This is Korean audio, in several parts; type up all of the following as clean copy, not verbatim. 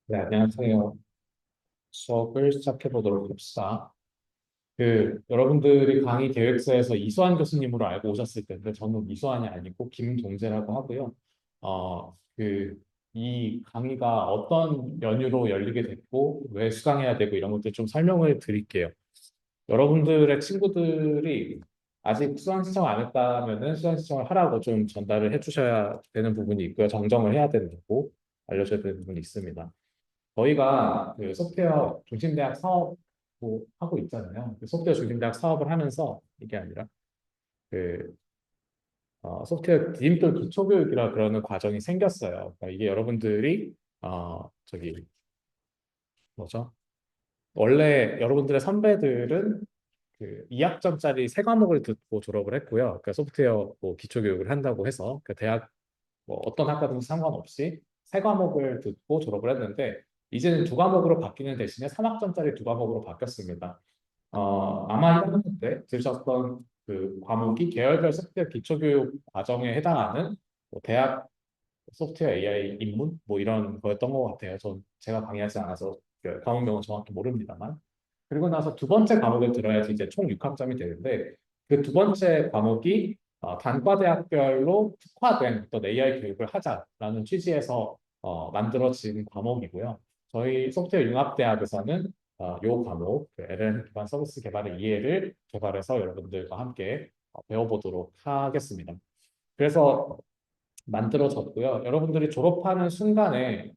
네, 안녕하세요. 수업을 시작해 보도록 합시다. 여러분들이 강의 계획서에서 이수환 교수님으로 알고 오셨을 텐데, 저는 이수환이 아니고 김동재라고 하고요. 이 강의가 어떤 연유로 열리게 됐고, 왜 수강해야 되고, 이런 것들 좀 설명을 드릴게요. 여러분들의 친구들이 아직 수강 신청 안 했다면은 수강 신청을 하라고 좀 전달을 해 주셔야 되는 부분이 있고요. 정정을 해야 된다고 알려줘야 되는 부분이 있습니다. 저희가 소프트웨어 중심대학 사업 뭐 하고 있잖아요. 소프트웨어 중심대학 사업을 하면서 이게 아니라 그 소프트웨어 디지털 기초교육이라 그러는 과정이 생겼어요. 그러니까 이게 여러분들이 저기 뭐죠? 원래 여러분들의 선배들은 2학점짜리 세 과목을 듣고 졸업을 했고요. 그러니까 소프트웨어 뭐 기초교육을 한다고 해서 그 대학 뭐 어떤 학과든 상관없이 세 과목을 듣고 졸업을 했는데 이제는 두 과목으로 바뀌는 대신에 3학점짜리 두 과목으로 바뀌었습니다. 아마 1학년 때 들으셨던 그 과목이 계열별 소프트웨어 기초교육 과정에 해당하는 뭐 대학 소프트웨어 AI 입문 뭐 이런 거였던 것 같아요. 제가 강의하지 않아서 그 과목명은 정확히 모릅니다만. 그리고 나서 두 번째 과목을 들어야지 이제 총 6학점이 되는데 그 두 번째 과목이 단과대학별로 특화된 어떤 AI 교육을 하자라는 취지에서 만들어진 과목이고요. 저희 소프트웨어 융합대학에서는 이 과목, LLM 기반 서비스 개발의 이해를 개발해서 여러분들과 함께 배워보도록 하겠습니다. 그래서 만들어졌고요. 여러분들이 졸업하는 순간에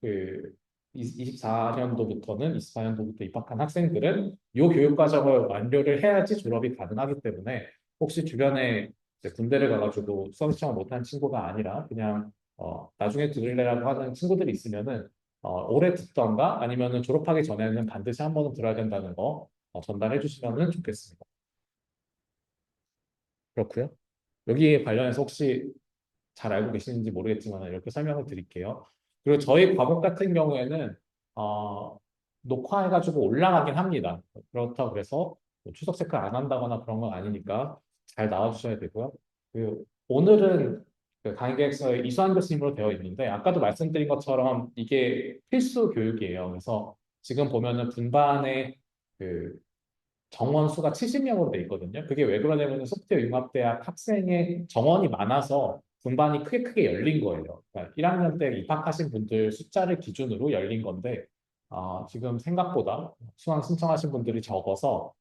24년도부터는 24년도부터 입학한 학생들은 이 교육 과정을 완료를 해야지 졸업이 가능하기 때문에 혹시 주변에 이제 군대를 가가지고 수험 신청을 못한 친구가 아니라 그냥 나중에 들으려고 하는 친구들이 있으면은 올해 듣던가 아니면은 졸업하기 전에는 반드시 한 번은 들어야 된다는 거 전달해 주시면 좋겠습니다. 그렇고요. 여기에 관련해서 혹시 잘 알고 계시는지 모르겠지만 이렇게 설명을 드릴게요. 그리고 저희 과목 같은 경우에는 어, 녹화해가지고 올라가긴 합니다. 그렇다고 그래서 뭐 추석 체크 안 한다거나 그런 건 아니니까 잘 나와주셔야 되고요. 오늘은 그 강의 계획서에 이수환 교수님으로 되어 있는데 아까도 말씀드린 것처럼 이게 필수 교육이에요. 그래서 지금 보면은 분반에 그 정원 수가 70명으로 돼 있거든요. 그게 왜 그러냐면 소프트웨어 융합대학 학생의 정원이 많아서 분반이 크게 크게 열린 거예요. 그러니까 1학년 때 입학하신 분들 숫자를 기준으로 열린 건데 지금 생각보다 수강 신청하신 분들이 적어서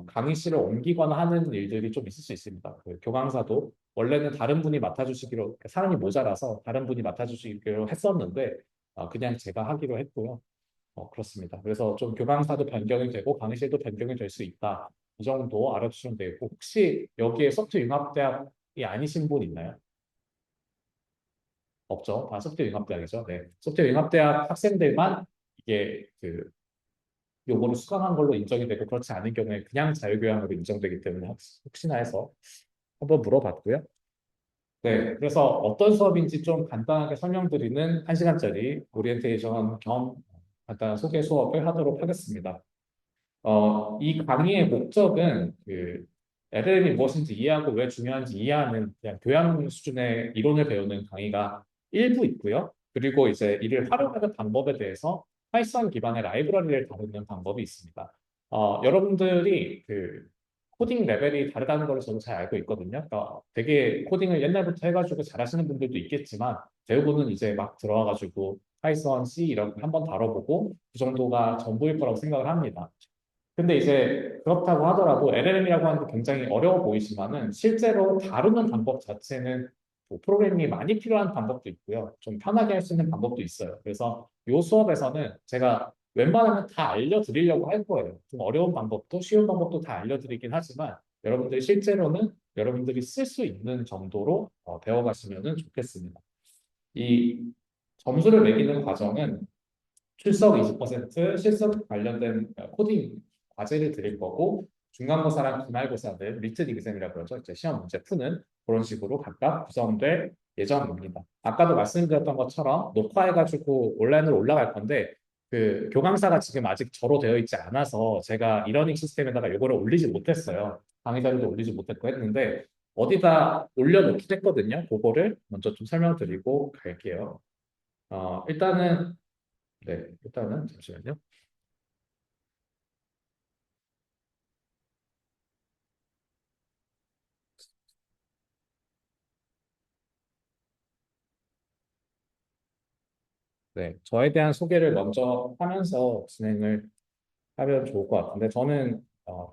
강의실을 옮기거나 하는 일들이 좀 있을 수 있습니다. 그 교강사도 원래는 다른 분이 맡아주시기로 그러니까 사람이 모자라서 다른 분이 맡아주시기로 했었는데 그냥 제가 하기로 했고요. 그렇습니다. 그래서 좀 교강사도 변경이 되고 강의실도 변경이 될 수 있다. 이 정도 알아주시면 되고 혹시 여기에 소프트 융합대학이 아니신 분 있나요? 없죠. 다 소프트 융합대학이죠. 네. 소프트 융합대학 학생들만 이게 요거를 수강한 걸로 인정이 되고 그렇지 않은 경우에 그냥 자유교양으로 인정되기 때문에 혹시나 해서 한번 물어봤고요. 네, 그래서 어떤 수업인지 좀 간단하게 설명드리는 1시간짜리 오리엔테이션 겸 간단한 소개 수업을 하도록 하겠습니다. 이 강의의 목적은 LLM이 무엇인지 이해하고 왜 중요한지 이해하는 그냥 교양 수준의 이론을 배우는 강의가 일부 있고요. 그리고 이제 이를 활용하는 방법에 대해서 파이썬 기반의 라이브러리를 다루는 방법이 있습니다. 여러분들이 코딩 레벨이 다르다는 걸 저도 잘 알고 있거든요. 그러니까 되게 코딩을 옛날부터 해가지고 잘하시는 분들도 있겠지만 대부분은 이제 막 들어와가지고 파이썬, C 이런 거 한번 다뤄보고 그 정도가 전부일 거라고 생각을 합니다. 근데 이제 그렇다고 하더라도 LLM이라고 하는 게 굉장히 어려워 보이지만은 실제로 다루는 방법 자체는 뭐 프로그래밍이 많이 필요한 방법도 있고요. 좀 편하게 할 수 있는 방법도 있어요. 그래서 이 수업에서는 제가 웬만하면 다 알려드리려고 할 거예요. 좀 어려운 방법도 쉬운 방법도 다 알려드리긴 하지만 여러분들이 실제로는 여러분들이 쓸 수 있는 정도로 배워가시면 좋겠습니다. 이 점수를 매기는 과정은 출석 20%, 실습 관련된 코딩 과제를 드릴 거고 중간고사랑 기말고사는 리튼 exam이라고 그러죠. 이제 시험 문제 푸는 그런 식으로 각각 구성될 예정입니다. 아까도 말씀드렸던 것처럼 녹화해가지고 온라인으로 올라갈 건데 교강사가 지금 아직 저로 되어 있지 않아서 제가 이러닝 시스템에다가 이거를 올리지 못했어요. 강의 자료도 올리지 못했고 했는데 어디다 올려놓긴 했거든요. 그거를 먼저 좀 설명드리고 갈게요. 일단은 네, 일단은 잠시만요. 네, 저에 대한 소개를 먼저 하면서 진행을 하면 좋을 것 같은데 저는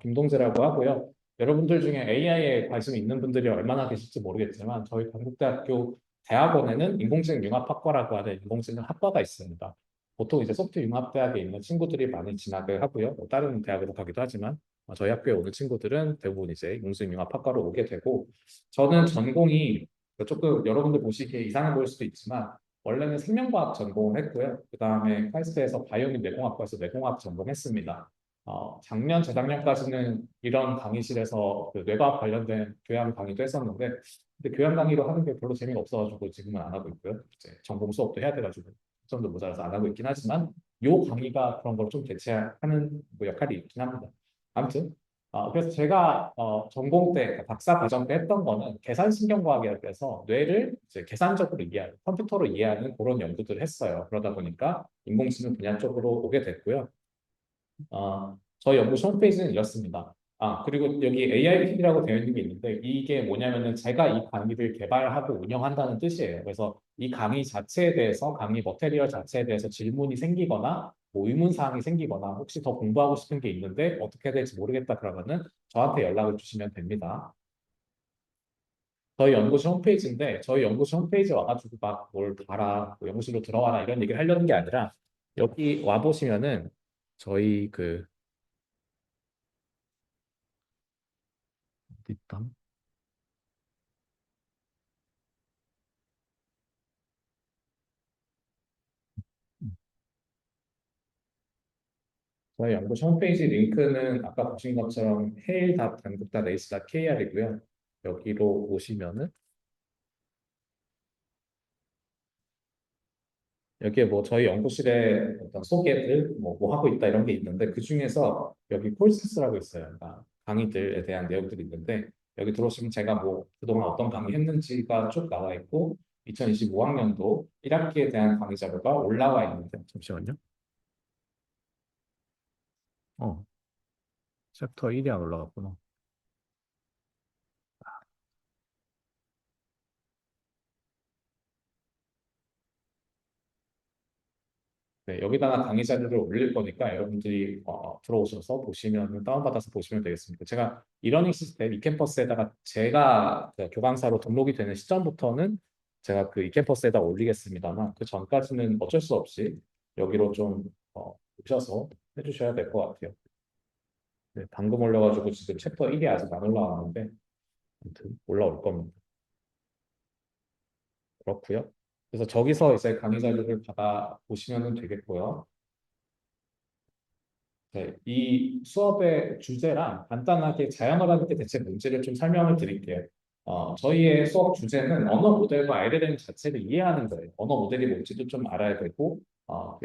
김동재라고 하고요. 여러분들 중에 AI에 관심 있는 분들이 얼마나 계실지 모르겠지만 저희 건국대학교 대학원에는 인공지능 융합학과라고 하는 인공지능 학과가 있습니다. 보통 이제 소프트 융합대학에 있는 친구들이 많이 진학을 하고요. 뭐 다른 대학으로 가기도 하지만 저희 학교에 오는 친구들은 대부분 이제 인공지능 융합학과로 오게 되고 저는 전공이 조금 여러분들 보시기에 이상해 보일 수도 있지만 원래는 생명과학 전공을 했고요. 그 다음에 카이스트에서 바이오믹 내공학과에서 내공학 전공했습니다. 작년, 재작년까지는 이런 강의실에서 그 뇌과학 관련된 교양 강의도 했었는데, 근데 교양 강의로 하는 게 별로 재미가 없어가지고 지금은 안 하고 있고요. 이제 전공 수업도 해야 돼가지고 점도 모자라서 안 하고 있긴 하지만, 요 강의가 그런 걸 좀 대체하는 뭐 역할이 있긴 합니다. 아무튼, 그래서 제가 전공 때, 그러니까 박사 과정 때 했던 거는 계산신경과학이라고 해서 뇌를 이제 계산적으로 이해하는, 컴퓨터로 이해하는 그런 연구들을 했어요. 그러다 보니까 인공지능 분야 쪽으로 오게 됐고요. 저희 연구소 홈페이지는 이렇습니다. 그리고 여기 AIPD라고 되어 있는 게 있는데 이게 뭐냐면은 제가 이 강의를 개발하고 운영한다는 뜻이에요. 그래서 이 강의 자체에 대해서 강의 머테리얼 자체에 대해서 질문이 생기거나 뭐 의문사항이 생기거나 혹시 더 공부하고 싶은 게 있는데 어떻게 해야 될지 모르겠다 그러면은 저한테 연락을 주시면 됩니다. 저희 연구소 홈페이지인데 저희 연구소 홈페이지 와가지고 막 뭘 봐라, 뭐 연구실로 들어와라 이런 얘기를 하려는 게 아니라 여기 와 보시면은 저희 그 어디 있다? 저희 연구소 홈페이지 링크는 아까 보신 것처럼 hail.dan국다.ac.kr이고요. 여기로 오시면은 여기에 뭐 저희 연구실의 어떤 소개들 뭐 하고 있다 이런 게 있는데 그 중에서 여기 콜센스라고 있어요. 그러니까 강의들에 대한 내용들이 있는데 여기 들어오시면 제가 뭐 그동안 어떤 강의 했는지가 쭉 나와 있고 2025학년도 1학기에 대한 강의 자료가 올라와 있는데 잠시만요. 어, 챕터 1이 안 올라갔구나. 네, 여기다가 강의 자료를 올릴 거니까 여러분들이 들어오셔서 보시면 다운받아서 보시면 되겠습니다. 제가 이러닝 시스템 이캠퍼스에다가 제가 그 교강사로 등록이 되는 시점부터는 제가 그 이캠퍼스에다 올리겠습니다만 그 전까지는 어쩔 수 없이 여기로 좀 오셔서 해주셔야 될 것 같아요. 네, 방금 올려가지고 지금 챕터 1이 아직 안 올라왔는데 아무튼 올라올 겁니다. 그렇고요. 그래서 저기서 이제 강의 자료를 받아 보시면 되겠고요. 네, 이 수업의 주제랑 간단하게 자연어라는 게 대체 뭔지를 좀 설명을 드릴게요. 저희의 수업 주제는 언어 모델과 LLM 자체를 이해하는 거예요. 언어 모델이 뭔지도 좀 알아야 되고,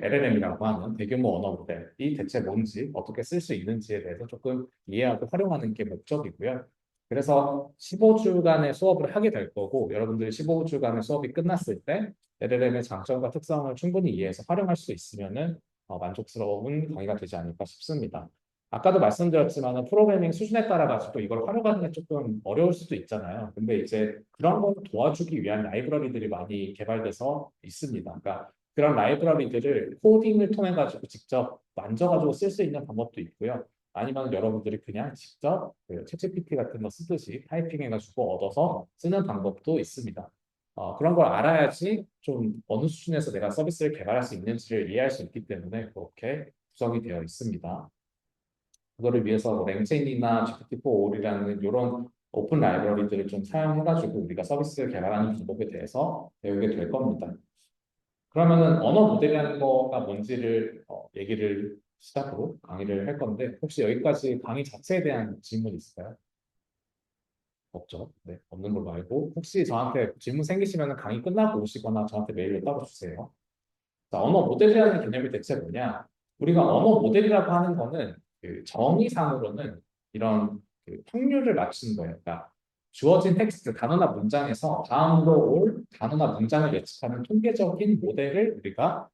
LLM이라고 하는 대규모 언어 모델이 대체 뭔지, 어떻게 쓸 수 있는지에 대해서 조금 이해하고 활용하는 게 목적이고요. 그래서 15주간의 수업을 하게 될 거고, 여러분들이 15주간의 수업이 끝났을 때 LLM의 장점과 특성을 충분히 이해해서 활용할 수 있으면은 만족스러운 강의가 되지 않을까 싶습니다. 아까도 말씀드렸지만 프로그래밍 수준에 따라 가지고 이걸 활용하는 게 조금 어려울 수도 있잖아요. 근데 이제 그런 걸 도와주기 위한 라이브러리들이 많이 개발돼서 있습니다. 그러니까 그런 라이브러리들을 코딩을 통해 가지고 직접 만져가지고 쓸 수 있는 방법도 있고요. 아니면 여러분들이 그냥 직접 그 챗GPT 같은 거 쓰듯이 타이핑해가지고 얻어서 쓰는 방법도 있습니다. 그런 걸 알아야지 좀 어느 수준에서 내가 서비스를 개발할 수 있는지를 이해할 수 있기 때문에 그렇게 구성이 되어 있습니다. 그거를 위해서 뭐 랭체인이나 GPT-4-All이라는 이런 오픈 라이브러리들을 좀 사용해가지고 우리가 서비스를 개발하는 방법에 대해서 배우게 될 겁니다. 그러면은 언어 모델이라는 거가 뭔지를 얘기를 시작으로 강의를 할 건데 혹시 여기까지 강의 자체에 대한 질문 있을까요? 없죠. 네, 없는 걸로 알고 혹시 저한테 질문 생기시면 강의 끝나고 오시거나 저한테 메일로 따로 주세요. 자, 언어 모델이라는 개념이 대체 뭐냐? 우리가 언어 모델이라고 하는 거는 그 정의상으로는 이런 그 확률을 맞추는 거예요. 그러니까 주어진 텍스트 단어나 문장에서 다음으로 올 단어나 문장을 예측하는 통계적인 모델을 우리가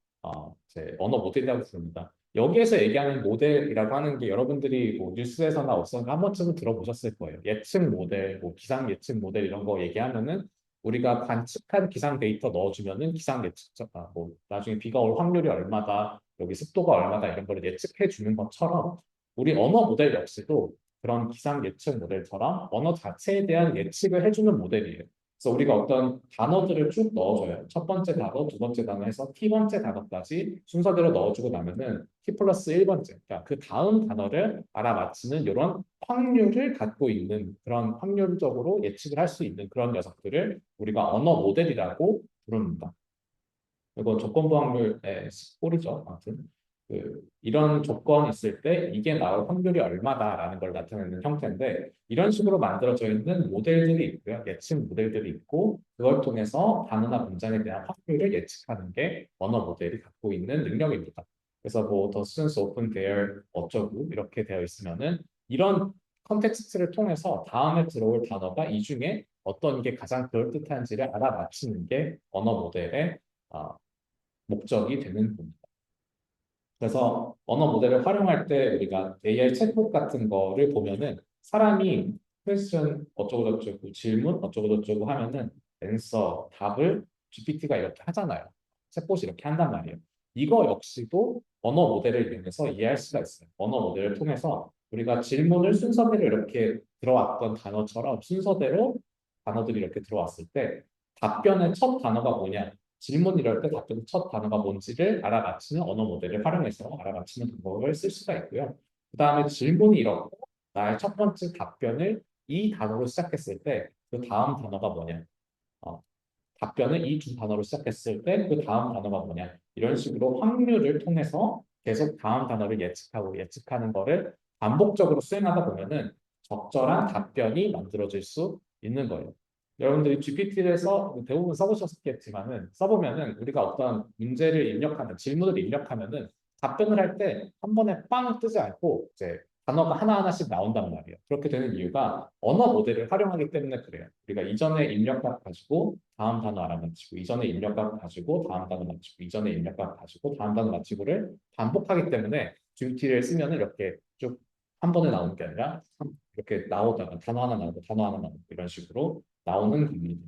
이제 언어 모델이라고 부릅니다. 여기에서 얘기하는 모델이라고 하는 게 여러분들이 뭐 뉴스에서나 어디선가 한 번쯤은 들어보셨을 거예요. 예측 모델, 뭐 기상 예측 모델 이런 거 얘기하면은 우리가 관측한 기상 데이터 넣어주면은 기상 예측, 뭐 나중에 비가 올 확률이 얼마다, 여기 습도가 얼마다 이런 걸 예측해 주는 것처럼 우리 언어 모델 역시도 그런 기상 예측 모델처럼 언어 자체에 대한 예측을 해주는 모델이에요. 그래서 우리가 어떤 단어들을 쭉 넣어줘요. 첫 번째 단어, 두 번째 단어 해서 T번째 단어까지 순서대로 넣어주고 나면은 T 플러스 1번째, 그러니까 그 다음 단어를 알아맞히는 이런 확률을 갖고 있는 그런 확률적으로 예측을 할 수 있는 그런 녀석들을 우리가 언어 모델이라고 부릅니다. 이거 조건부 확률의 꼴이죠. 아무튼 이런 조건이 있을 때 이게 나올 확률이 얼마다라는 걸 나타내는 형태인데 이런 식으로 만들어져 있는 모델들이 있고요. 예측 모델들이 있고 그걸 통해서 단어나 문장에 대한 확률을 예측하는 게 언어 모델이 갖고 있는 능력입니다. 그래서 뭐 the students open their 어쩌고 이렇게 되어 있으면은 이런 컨텍스트를 통해서 다음에 들어올 단어가 이 중에 어떤 게 가장 그럴듯한지를 알아맞히는 게 언어 모델의 어, 목적이 되는 겁니다. 그래서 언어 모델을 활용할 때 우리가 AI 챗봇 같은 거를 보면은 사람이 퀘스천 어쩌고저쩌고 질문 어쩌고저쩌고 하면은 앤서 답을 GPT가 이렇게 하잖아요. 챗봇이 이렇게 한단 말이에요. 이거 역시도 언어 모델을 이용해서 이해할 수가 있어요. 언어 모델을 통해서 우리가 질문을 순서대로 이렇게 들어왔던 단어처럼 순서대로 단어들이 이렇게 들어왔을 때 답변의 첫 단어가 뭐냐 질문 이럴 때 답변 첫 단어가 뭔지를 알아맞히는 언어 모델을 활용해서 알아맞히는 방법을 쓸 수가 있고요. 그 다음에 질문이 이렇고 나의 첫 번째 답변을 이 단어로 시작했을 때 그 다음 단어가 뭐냐. 어, 답변을 이 두 단어로 시작했을 때 그 다음 단어가 뭐냐. 이런 식으로 확률을 통해서 계속 다음 단어를 예측하고 예측하는 거를 반복적으로 수행하다 보면은 적절한 답변이 만들어질 수 있는 거예요. 여러분들이 GPT를 대부분 써보셨겠지만은 써보면은 우리가 어떤 문제를 입력하는 질문을 입력하면은 답변을 할 때 한 번에 빵 뜨지 않고 이제 단어가 하나하나씩 나온단 말이에요. 그렇게 되는 이유가 언어 모델을 활용하기 때문에 그래요. 우리가 이전에 입력값 가지고 다음 단어 알아맞히고 이전에 입력값 가지고 다음 단어 맞히고 이전에 입력값 가지고 다음 단어 맞히고를 반복하기 때문에 GPT를 쓰면 이렇게 쭉 한 번에 나오는 게 아니라 이렇게 나오다가 단어 하나 나오고 단어 하나 나오고 이런 식으로 나오는 겁니다.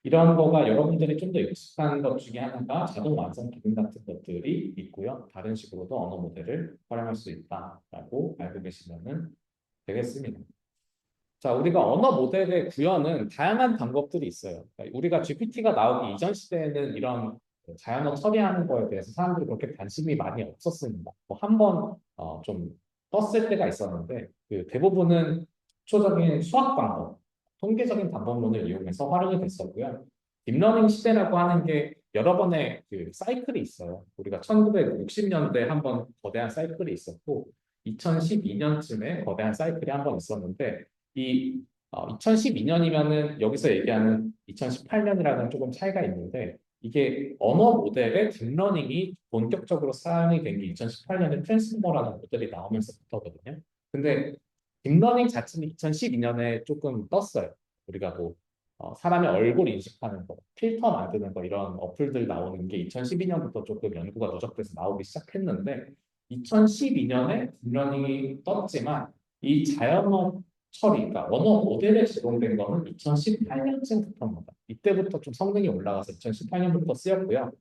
이런 거가 여러분들이 좀 더 익숙한 것 중에 하나가 자동 완성 기능 같은 것들이 있고요. 다른 식으로도 언어 모델을 활용할 수 있다라고 알고 계시면 되겠습니다. 자, 우리가 언어 모델의 구현은 다양한 방법들이 있어요. 그러니까 우리가 GPT가 나오기 이전 시대에는 이런 자연어 처리하는 거에 대해서 사람들이 그렇게 관심이 많이 없었습니다. 뭐 한번 좀 떴을 때가 있었는데 그 대부분은 기초적인 수학 방법, 통계적인 방법론을 이용해서 활용이 됐었고요. 딥러닝 시대라고 하는 게 여러 번의 그 사이클이 있어요. 우리가 1960년대 한 번 거대한 사이클이 있었고 2012년쯤에 거대한 사이클이 한 번 있었는데 이 2012년이면은 여기서 얘기하는 2018년이라는 조금 차이가 있는데 이게 언어 모델의 딥러닝이 본격적으로 사용이 된 게 2018년에 트랜스포머라는 모델이 나오면서부터거든요. 근데 딥러닝 자체는 2012년에 조금 떴어요. 우리가 뭐 사람의 얼굴 인식하는 거, 필터 만드는 거 이런 어플들 나오는 게 2012년부터 조금 연구가 누적돼서 나오기 시작했는데 2012년에 딥러닝이 떴지만 이 자연어 처리, 그러니까 언어 모델에 적용된 거는 2018년쯤부터입니다. 이때부터 좀 성능이 올라가서 2018년부터 쓰였고요.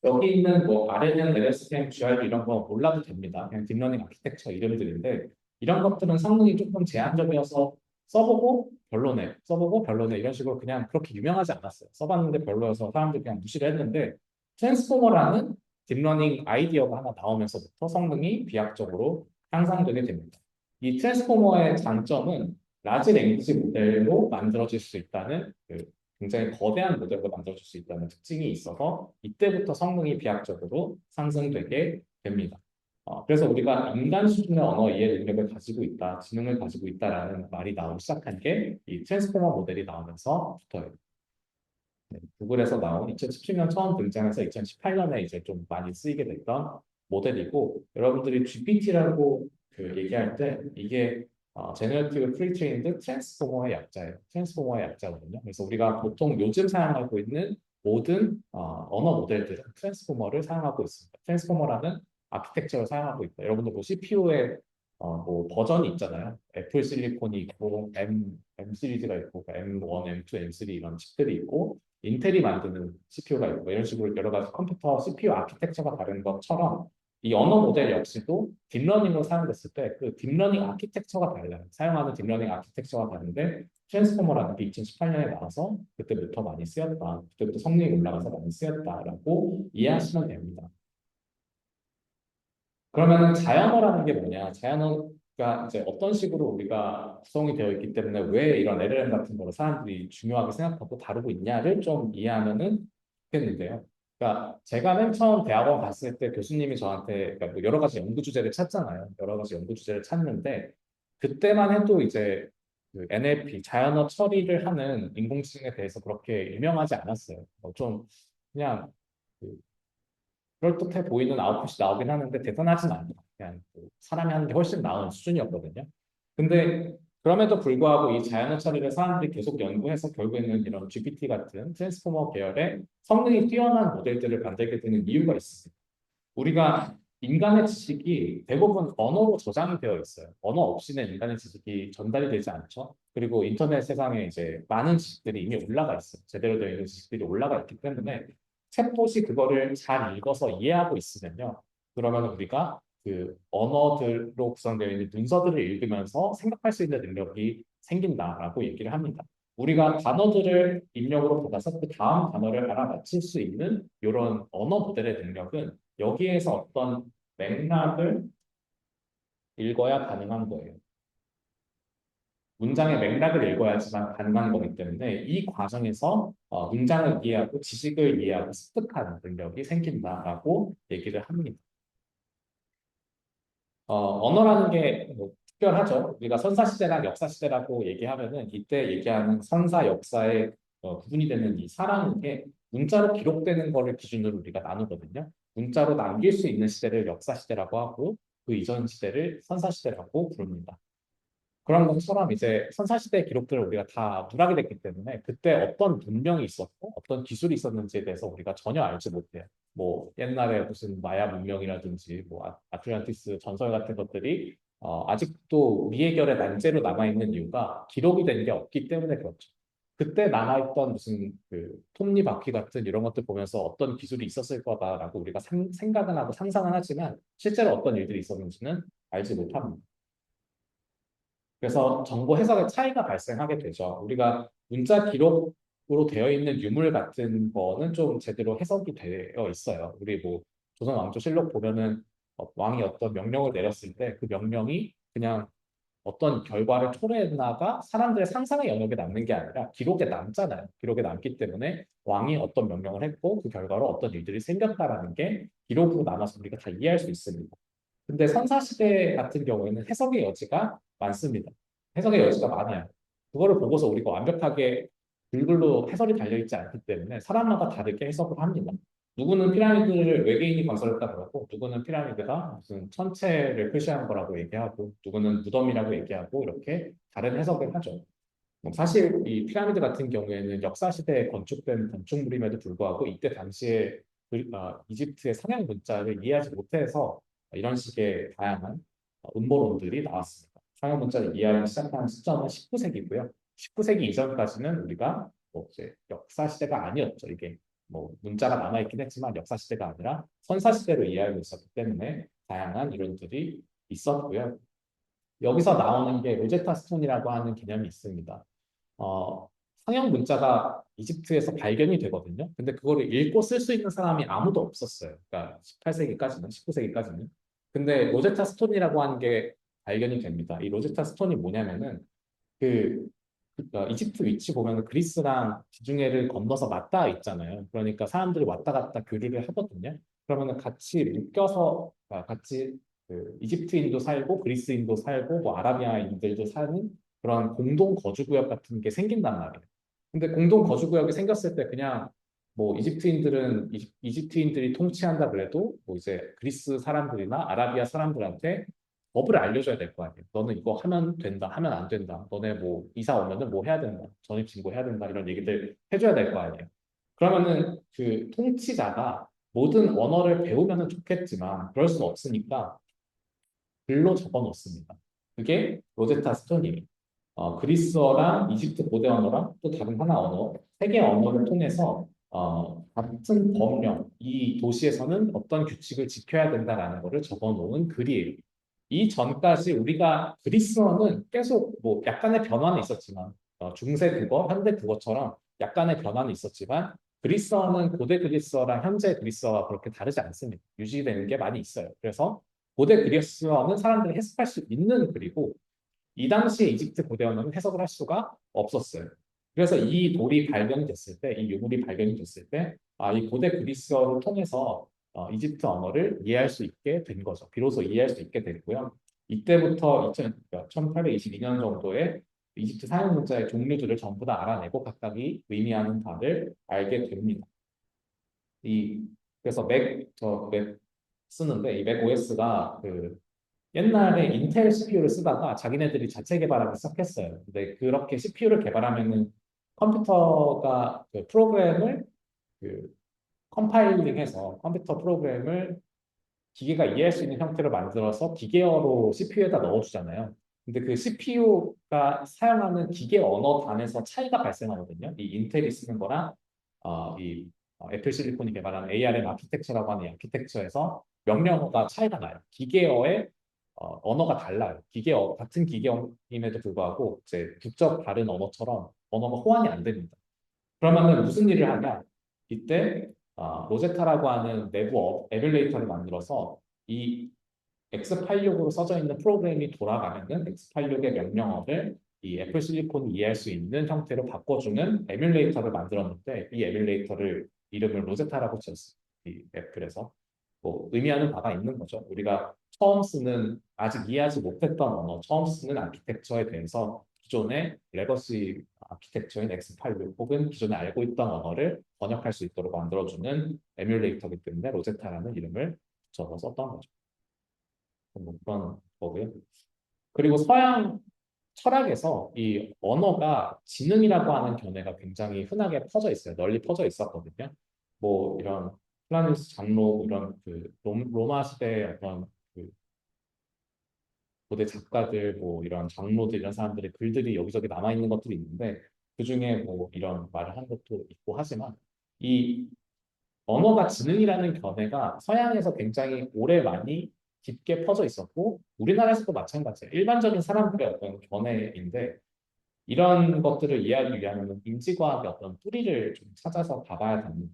여기 있는 뭐 RNN, LSTM, GRB 이런 거 몰라도 됩니다. 그냥 딥러닝 아키텍처 이름들인데 이런 것들은 성능이 조금 제한적이어서 써보고 별로네, 써보고 별로네 이런 식으로 그냥 그렇게 유명하지 않았어요. 써봤는데 별로여서 사람들이 그냥 무시를 했는데 트랜스포머라는 딥러닝 아이디어가 하나 나오면서부터 성능이 비약적으로 향상되게 됩니다. 이 트랜스포머의 장점은 라지 랭귀지 모델로 만들어질 수 있다는 굉장히 거대한 모델로 만들어질 수 있다는 특징이 있어서 이때부터 성능이 비약적으로 상승되게 됩니다. 그래서 우리가 인간 수준의 언어 이해 능력을 가지고 있다, 지능을 가지고 있다라는 말이 나오기 시작한 게 이 트랜스포머 모델이 나오면서부터예요. 네, 구글에서 나온 2017년 처음 등장해서 2018년에 이제 좀 많이 쓰이게 됐던 모델이고 여러분들이 GPT라고 얘기할 때 이게 Generative Pre-trained Transformer의 약자예요. 트랜스포머의 약자거든요. 그래서 우리가 보통 요즘 사용하고 있는 모든 언어 모델들은 트랜스포머를 사용하고 있습니다. 트랜스포머라는 아키텍처를 사용하고 있다. 여러분들 뭐 CPU에 뭐 버전이 있잖아요. 애플 실리콘이 있고 M 시리즈가 있고 M1, M2, M3 이런 칩들이 있고 인텔이 만드는 CPU가 있고 이런 식으로 여러 가지 컴퓨터 CPU 아키텍처가 다른 것처럼 이 언어 모델 역시도 딥러닝으로 사용됐을 때 그 딥러닝 아키텍처가 달라요. 사용하는 딥러닝 아키텍처가 다른데 트랜스포머라는 게 2018년에 나와서 그때부터 많이 쓰였다. 그때부터 성능이 올라가서 많이 쓰였다라고 이해하시면 됩니다. 그러면 자연어라는 게 뭐냐? 자연어가 이제 어떤 식으로 우리가 구성이 되어 있기 때문에 왜 이런 LLM 같은 거를 사람들이 중요하게 생각하고 다루고 있냐를 좀 이해하면은 좋겠는데요. 그러니까 제가 맨 처음 대학원 갔을 때 교수님이 저한테 그러니까 뭐 여러 가지 연구 주제를 찾잖아요. 여러 가지 연구 주제를 찾는데 그때만 해도 이제 그 NLP 자연어 처리를 하는 인공지능에 대해서 그렇게 유명하지 않았어요. 좀 그냥 그 그럴듯해 보이는 아웃풋이 나오긴 하는데 대단하진 않다. 그냥 그 사람이 하는 게 훨씬 나은 수준이었거든요. 근데 그럼에도 불구하고 이 자연어 처리를 사람들이 계속 연구해서 결국에는 이런 GPT 같은 트랜스포머 계열의 성능이 뛰어난 모델들을 만들게 되는 이유가 있습니다. 우리가 인간의 지식이 대부분 언어로 저장이 되어 있어요. 언어 없이는 인간의 지식이 전달이 되지 않죠. 그리고 인터넷 세상에 이제 많은 지식들이 이미 올라가 있어요. 제대로 되어 있는 지식들이 올라가 있기 때문에 챗봇이 그거를 잘 읽어서 이해하고 있으면요. 그러면 우리가 그 언어들로 구성되어 있는 문서들을 읽으면서 생각할 수 있는 능력이 생긴다라고 얘기를 합니다. 우리가 단어들을 입력으로 받아서 그 다음 단어를 알아맞힐 수 있는 이런 언어 모델의 능력은 여기에서 어떤 맥락을 읽어야 가능한 거예요. 문장의 맥락을 읽어야지만 가능한 거기 때문에 이 과정에서 문장을 이해하고 지식을 이해하고 습득하는 능력이 생긴다라고 얘기를 합니다. 언어라는 게뭐 특별하죠. 우리가 선사시대랑 역사시대라고 얘기하면은 이때 얘기하는 선사 역사의 구분이 되는 이 사라는 게 문자로 기록되는 거를 기준으로 우리가 나누거든요. 문자로 남길 수 있는 시대를 역사시대라고 하고 그 이전 시대를 선사시대라고 부릅니다. 그런 것처럼 이제 선사시대 기록들을 우리가 다 누락이 됐기 때문에 그때 어떤 문명이 있었고 어떤 기술이 있었는지에 대해서 우리가 전혀 알지 못해요. 뭐 옛날에 무슨 마야 문명이라든지 뭐 아틀란티스 전설 같은 것들이 아직도 우리의 결의 난제로 남아있는 이유가 기록이 된 게 없기 때문에 그렇죠. 그때 남아있던 무슨 그 톱니바퀴 같은 이런 것들 보면서 어떤 기술이 있었을 거다라고 우리가 생각은 하고 상상은 하지만 실제로 어떤 일들이 있었는지는 알지 못합니다. 그래서 정보 해석의 차이가 발생하게 되죠. 우리가 문자 기록으로 되어 있는 유물 같은 거는 좀 제대로 해석이 되어 있어요. 우리 뭐 조선 왕조실록 보면은 왕이 어떤 명령을 내렸을 때 그 명령이 그냥 어떤 결과를 초래했나가 사람들의 상상의 영역에 남는 게 아니라 기록에 남잖아요. 기록에 남기 때문에 왕이 어떤 명령을 했고 그 결과로 어떤 일들이 생겼다라는 게 기록으로 남아서 우리가 다 이해할 수 있습니다. 근데 선사시대 같은 경우에는 해석의 여지가 많습니다. 해석의 여지가 많아요. 그거를 보고서 우리가 완벽하게 글글로 해설이 달려있지 않기 때문에 사람마다 다르게 해석을 합니다. 누구는 피라미드를 외계인이 건설했다 그러고, 누구는 피라미드가 무슨 천체를 표시한 거라고 얘기하고, 누구는 무덤이라고 얘기하고, 이렇게 다른 해석을 하죠. 뭐 사실 이 피라미드 같은 경우에는 역사 시대에 건축된 건축물임에도 불구하고 이때 당시에 이집트의 상형 문자를 이해하지 못해서 이런 식의 다양한 음모론들이 나왔습니다. 상형 문자를 이해하기 시작한 시점은 19세기고요. 19세기 이전까지는 우리가 뭐 이제 역사 시대가 아니었죠. 이게 뭐 문자가 남아있긴 했지만 역사 시대가 아니라 선사 시대로 이해하고 있었기 때문에 다양한 이론들이 있었고요. 여기서 나오는 게 로제타 스톤이라고 하는 개념이 있습니다. 어, 상형 문자가 이집트에서 발견이 되거든요. 근데 그거를 읽고 쓸 수 있는 사람이 아무도 없었어요. 그러니까 18세기까지는, 19세기까지는. 근데 로제타 스톤이라고 하는 게 발견이 됩니다. 이 로제타 스톤이 뭐냐면은 그 이집트 위치 보면 그리스랑 지중해를 건너서 맞닿아 있잖아요. 그러니까 사람들이 왔다 갔다 교류를 하거든요. 그러면은 같이 묶여서 같이 그 이집트인도 살고 그리스인도 살고 뭐 아라비아인들도 사는 그런 공동 거주 구역 같은 게 생긴단 말이에요. 근데 공동 거주 구역이 생겼을 때 그냥 뭐 이집트인들은 이집트인들이 통치한다 그래도 뭐 이제 그리스 사람들이나 아라비아 사람들한테 법을 알려줘야 될 거 아니에요. 너는 이거 하면 된다, 하면 안 된다. 너네 뭐 이사 오면은 뭐 해야 된다, 전입신고 해야 된다 이런 얘기들 해줘야 될 거 아니에요. 그러면은 그 통치자가 모든 언어를 배우면은 좋겠지만 그럴 수는 없으니까 글로 적어 놓습니다. 그게 로제타 스톤이에요. 그리스어랑 이집트 고대 언어랑 또 다른 하나 언어, 세 개 언어를 통해서 같은 법령, 이 도시에서는 어떤 규칙을 지켜야 된다라는 것을 적어 놓은 글이에요. 이 전까지 우리가 그리스어는 계속 뭐 약간의 변화는 있었지만 중세 국어, 현대 국어처럼 약간의 변화는 있었지만 그리스어는 고대 그리스어랑 현재 그리스어와 그렇게 다르지 않습니다. 유지되는 게 많이 있어요. 그래서 고대 그리스어는 사람들이 해석할 수 있는 글이고 이 당시에 이집트 고대 언어는 해석을 할 수가 없었어요. 그래서 이 돌이 발견이 됐을 때, 이 유물이 발견이 됐을 때, 이 고대 그리스어를 통해서 이집트 언어를 이해할 수 있게 된 거죠. 비로소 이해할 수 있게 됐고요. 이때부터 1822년 정도에 이집트 사용 문자의 종류들을 전부 다 알아내고 각각이 의미하는 바를 알게 됩니다. 이 그래서 맥 쓰는데 이 맥 OS가 그 옛날에 인텔 CPU를 쓰다가 자기네들이 자체 개발하기 시작했어요. 근데 그렇게 CPU를 개발하면은 컴퓨터가 그 프로그램을 그 컴파일링해서 컴퓨터 프로그램을 기계가 이해할 수 있는 형태로 만들어서 기계어로 CPU에다 넣어주잖아요. 근데 그 CPU가 사용하는 기계 언어 단에서 차이가 발생하거든요. 이 인텔이 쓰는 거랑 이 애플 실리콘이 개발한 ARM 아키텍처라고 하는 이 아키텍처에서 명령어가 차이가 나요. 기계어의 언어가 달라요. 기계어 같은 기계어임에도 불구하고 이제 국적 다른 언어처럼 언어가 호환이 안 됩니다. 그러면은 무슨 일을 하냐? 이때 로제타라고 하는 내부 에뮬레이터를 만들어서 이 x86으로 써져 있는 프로그램이 돌아가면은 x86의 명령어를 이 애플 실리콘이 이해할 수 있는 형태로 바꿔주는 에뮬레이터를 만들었는데 이 에뮬레이터를 이름을 로제타라고 지었어요. 이 애플에서. 뭐 의미하는 바가 있는 거죠. 우리가 처음 쓰는 아직 이해하지 못했던 언어, 처음 쓰는 아키텍처에 대해서 기존의 레거시 아키텍처인 X86 혹은 기존에 알고 있던 언어를 번역할 수 있도록 만들어주는 에뮬레이터이기 때문에 로제타라는 이름을 붙여서 썼던 거죠. 뭐 그런 거고요. 그리고 서양 철학에서 이 언어가 지능이라고 하는 견해가 굉장히 흔하게 퍼져 있어요. 널리 퍼져 있었거든요. 뭐 이런 플라누스 장로 이런 그 로마 시대의 어떤 그 고대 작가들 뭐 이런 장로들 이런 사람들의 글들이 여기저기 남아 있는 것들이 있는데 그 중에 뭐 이런 말을 한 것도 있고 하지만 이 언어가 지능이라는 견해가 서양에서 굉장히 오래 많이 깊게 퍼져 있었고 우리나라에서도 마찬가지예요. 일반적인 사람들의 어떤 견해인데 이런 것들을 이해하기 위하면 인지과학의 어떤 뿌리를 좀 찾아서 봐봐야 됩니다.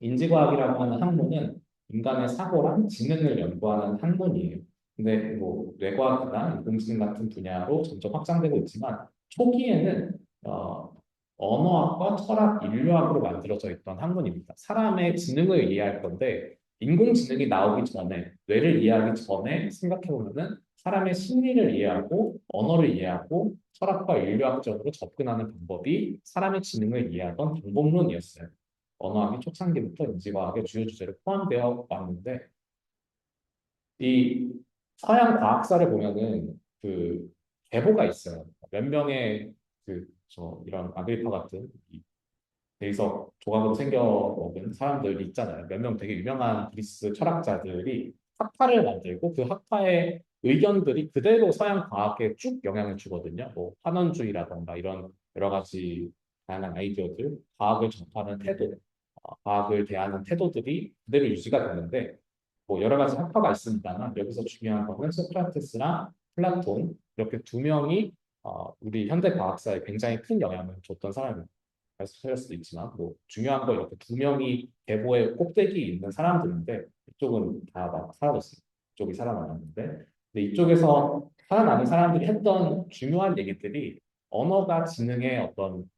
인지과학이라고 하는 학문은 인간의 사고랑 지능을 연구하는 학문이에요. 근데 뭐 뇌과학이나 인공지능 같은 분야로 점점 확장되고 있지만 초기에는 언어학과 철학, 인류학으로 만들어져 있던 학문입니다. 사람의 지능을 이해할 건데 인공지능이 나오기 전에 뇌를 이해하기 전에 생각해 보면은 사람의 심리를 이해하고 언어를 이해하고 철학과 인류학적으로 접근하는 방법이 사람의 지능을 이해하던 방법론이었어요. 언어학이 초창기부터 인지과학의 주요 주제로 포함되어 왔는데 이 서양 과학사를 보면은 그 계보가 있어요. 몇 명의 이런 아그리파 같은 이 대리석 조각으로 생겨 먹은 사람들이 있잖아요. 몇 명 되게 유명한 그리스 철학자들이 학파를 만들고 그 학파의 의견들이 그대로 서양 과학에 쭉 영향을 주거든요. 뭐 환원주의라던가 이런 여러 가지 다양한 아이디어들, 과학을 접하는 태도, 과학을 대하는 태도들이 그대로 유지가 되는데 뭐 여러 가지 학파가 있습니다만 여기서 중요한 거는 소크라테스랑 플라톤 이렇게 두 명이 우리 현대 과학사에 굉장히 큰 영향을 줬던 사람입니다. 할 수도 있지만 뭐 중요한 거 이렇게 두 명이 계보의 꼭대기에 있는 사람들인데 이쪽은 다 막 사라졌어요. 이쪽이 살아남았는데 근데 이쪽에서 살아남은 사람들이 했던 중요한 얘기들이 언어가 지능의 어떤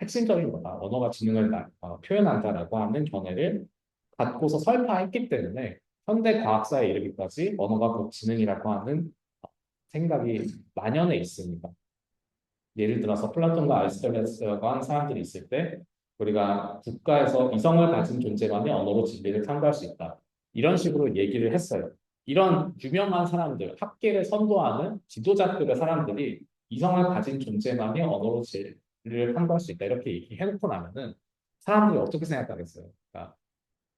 핵심적인 거다. 언어가 지능을 표현한다라고 하는 견해를 갖고서 설파했기 때문에 현대 과학사에 이르기까지 언어가 곧 지능이라고 하는 생각이 만연해 있습니다. 예를 들어서 플라톤과 아리스토텔레스가 한 사람들이 있을 때 우리가 국가에서 이성을 가진 존재만이 언어로 진리를 탐구할 수 있다. 이런 식으로 얘기를 했어요. 이런 유명한 사람들, 학계를 선도하는 지도자급의 사람들이 이성을 가진 존재만이 언어로 진리를 탐구할 수 있다. 이렇게 얘기해놓고 나면은 사람들이 어떻게 생각하겠어요? 그러니까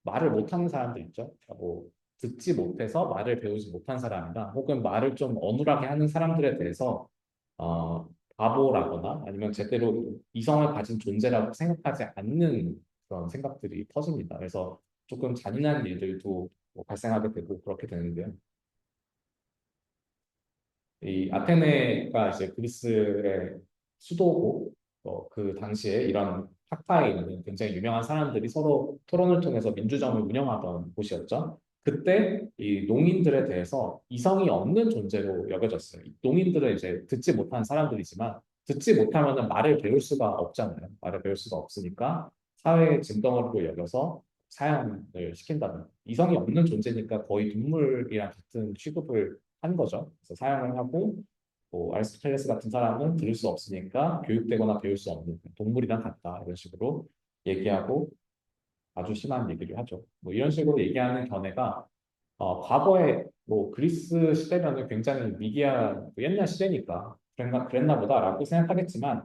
말을 못하는 사람들 있죠. 그러니까 뭐 듣지 못해서 말을 배우지 못한 사람이나 혹은 말을 좀 어눌하게 하는 사람들에 대해서 어, 바보라거나 아니면 제대로 이성을 가진 존재라고 생각하지 않는 그런 생각들이 퍼집니다. 그래서 조금 잔인한 일들도 뭐 발생하게 되고 그렇게 되는데요. 이 아테네가 이제 그리스의 수도고 그 당시에 이런 학파에 있는 굉장히 유명한 사람들이 서로 토론을 통해서 민주정을 운영하던 곳이었죠. 그때 이 농인들에 대해서 이성이 없는 존재로 여겨졌어요. 이 농인들은 이제 듣지 못한 사람들이지만 듣지 못하면 말을 배울 수가 없잖아요. 말을 배울 수가 없으니까 사회의 짐덩어리로 여겨서 사형을 시킨다는 이성이 없는 존재니까 거의 동물이랑 같은 취급을 한 거죠. 그래서 사용을 하고 뭐 아리스토텔레스 같은 사람은 들을 수 없으니까 교육되거나 배울 수 없는 동물이랑 같다 이런 식으로 얘기하고 아주 심한 얘기를 하죠. 뭐 이런 식으로 얘기하는 견해가 과거에 뭐 그리스 시대면은 굉장히 미개한 그 옛날 시대니까 그랬나 보다라고 생각하겠지만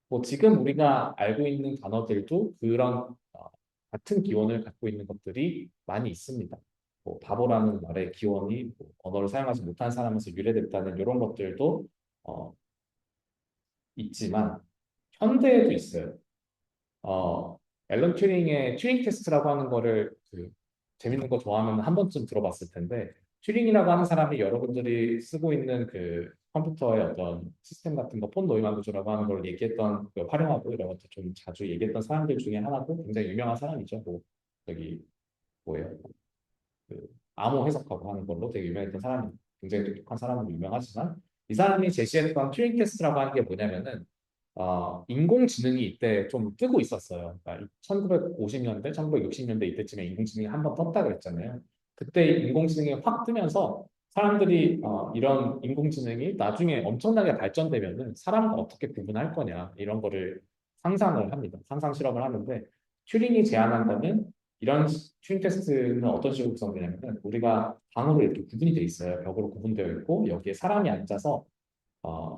뭐 지금 우리가 알고 있는 단어들도 그런 같은 기원을 갖고 있는 것들이 많이 있습니다. 뭐 바보라는 말의 기원이 뭐 언어를 사용하지 못한 사람에서 유래됐다는 이런 것들도 어, 있지만 현대에도 있어요. 어, 앨런 튜링의 튜링 테스트라고 하는 거를 재밌는 거 좋아하면 한 번쯤 들어봤을 텐데 튜링이라고 하는 사람이 여러분들이 쓰고 있는 그 컴퓨터의 어떤 시스템 같은 거, 폰 노이만 구조라고 하는 걸 얘기했던 활용하고 이런 것도 좀 자주 얘기했던 사람들 중에 하나고 굉장히 유명한 사람이죠. 뭐 저기 뭐예요? 그 암호 해석하고 하는 걸로 되게 유명했던 사람이 굉장히 똑똑한 사람으로 유명하지만 이 사람이 제시했던 튜링 테스트라고 하는 게 뭐냐면은 인공지능이 이때 좀 뜨고 있었어요. 그러니까 1950년대, 1960년대 이때쯤에 인공지능이 한번 떴다 그랬잖아요. 그때 인공지능이 확 뜨면서 사람들이 이런 인공지능이 나중에 엄청나게 발전되면은 사람과 어떻게 구분할 거냐 이런 거를 상상을 합니다. 상상 실험을 하는데 튜링이 제안한 거는 이런 튜링 테스트는 어떤 식으로 구성되냐면은 우리가 방으로 이렇게 구분이 돼 있어요. 벽으로 구분되어 있고 여기에 사람이 앉아서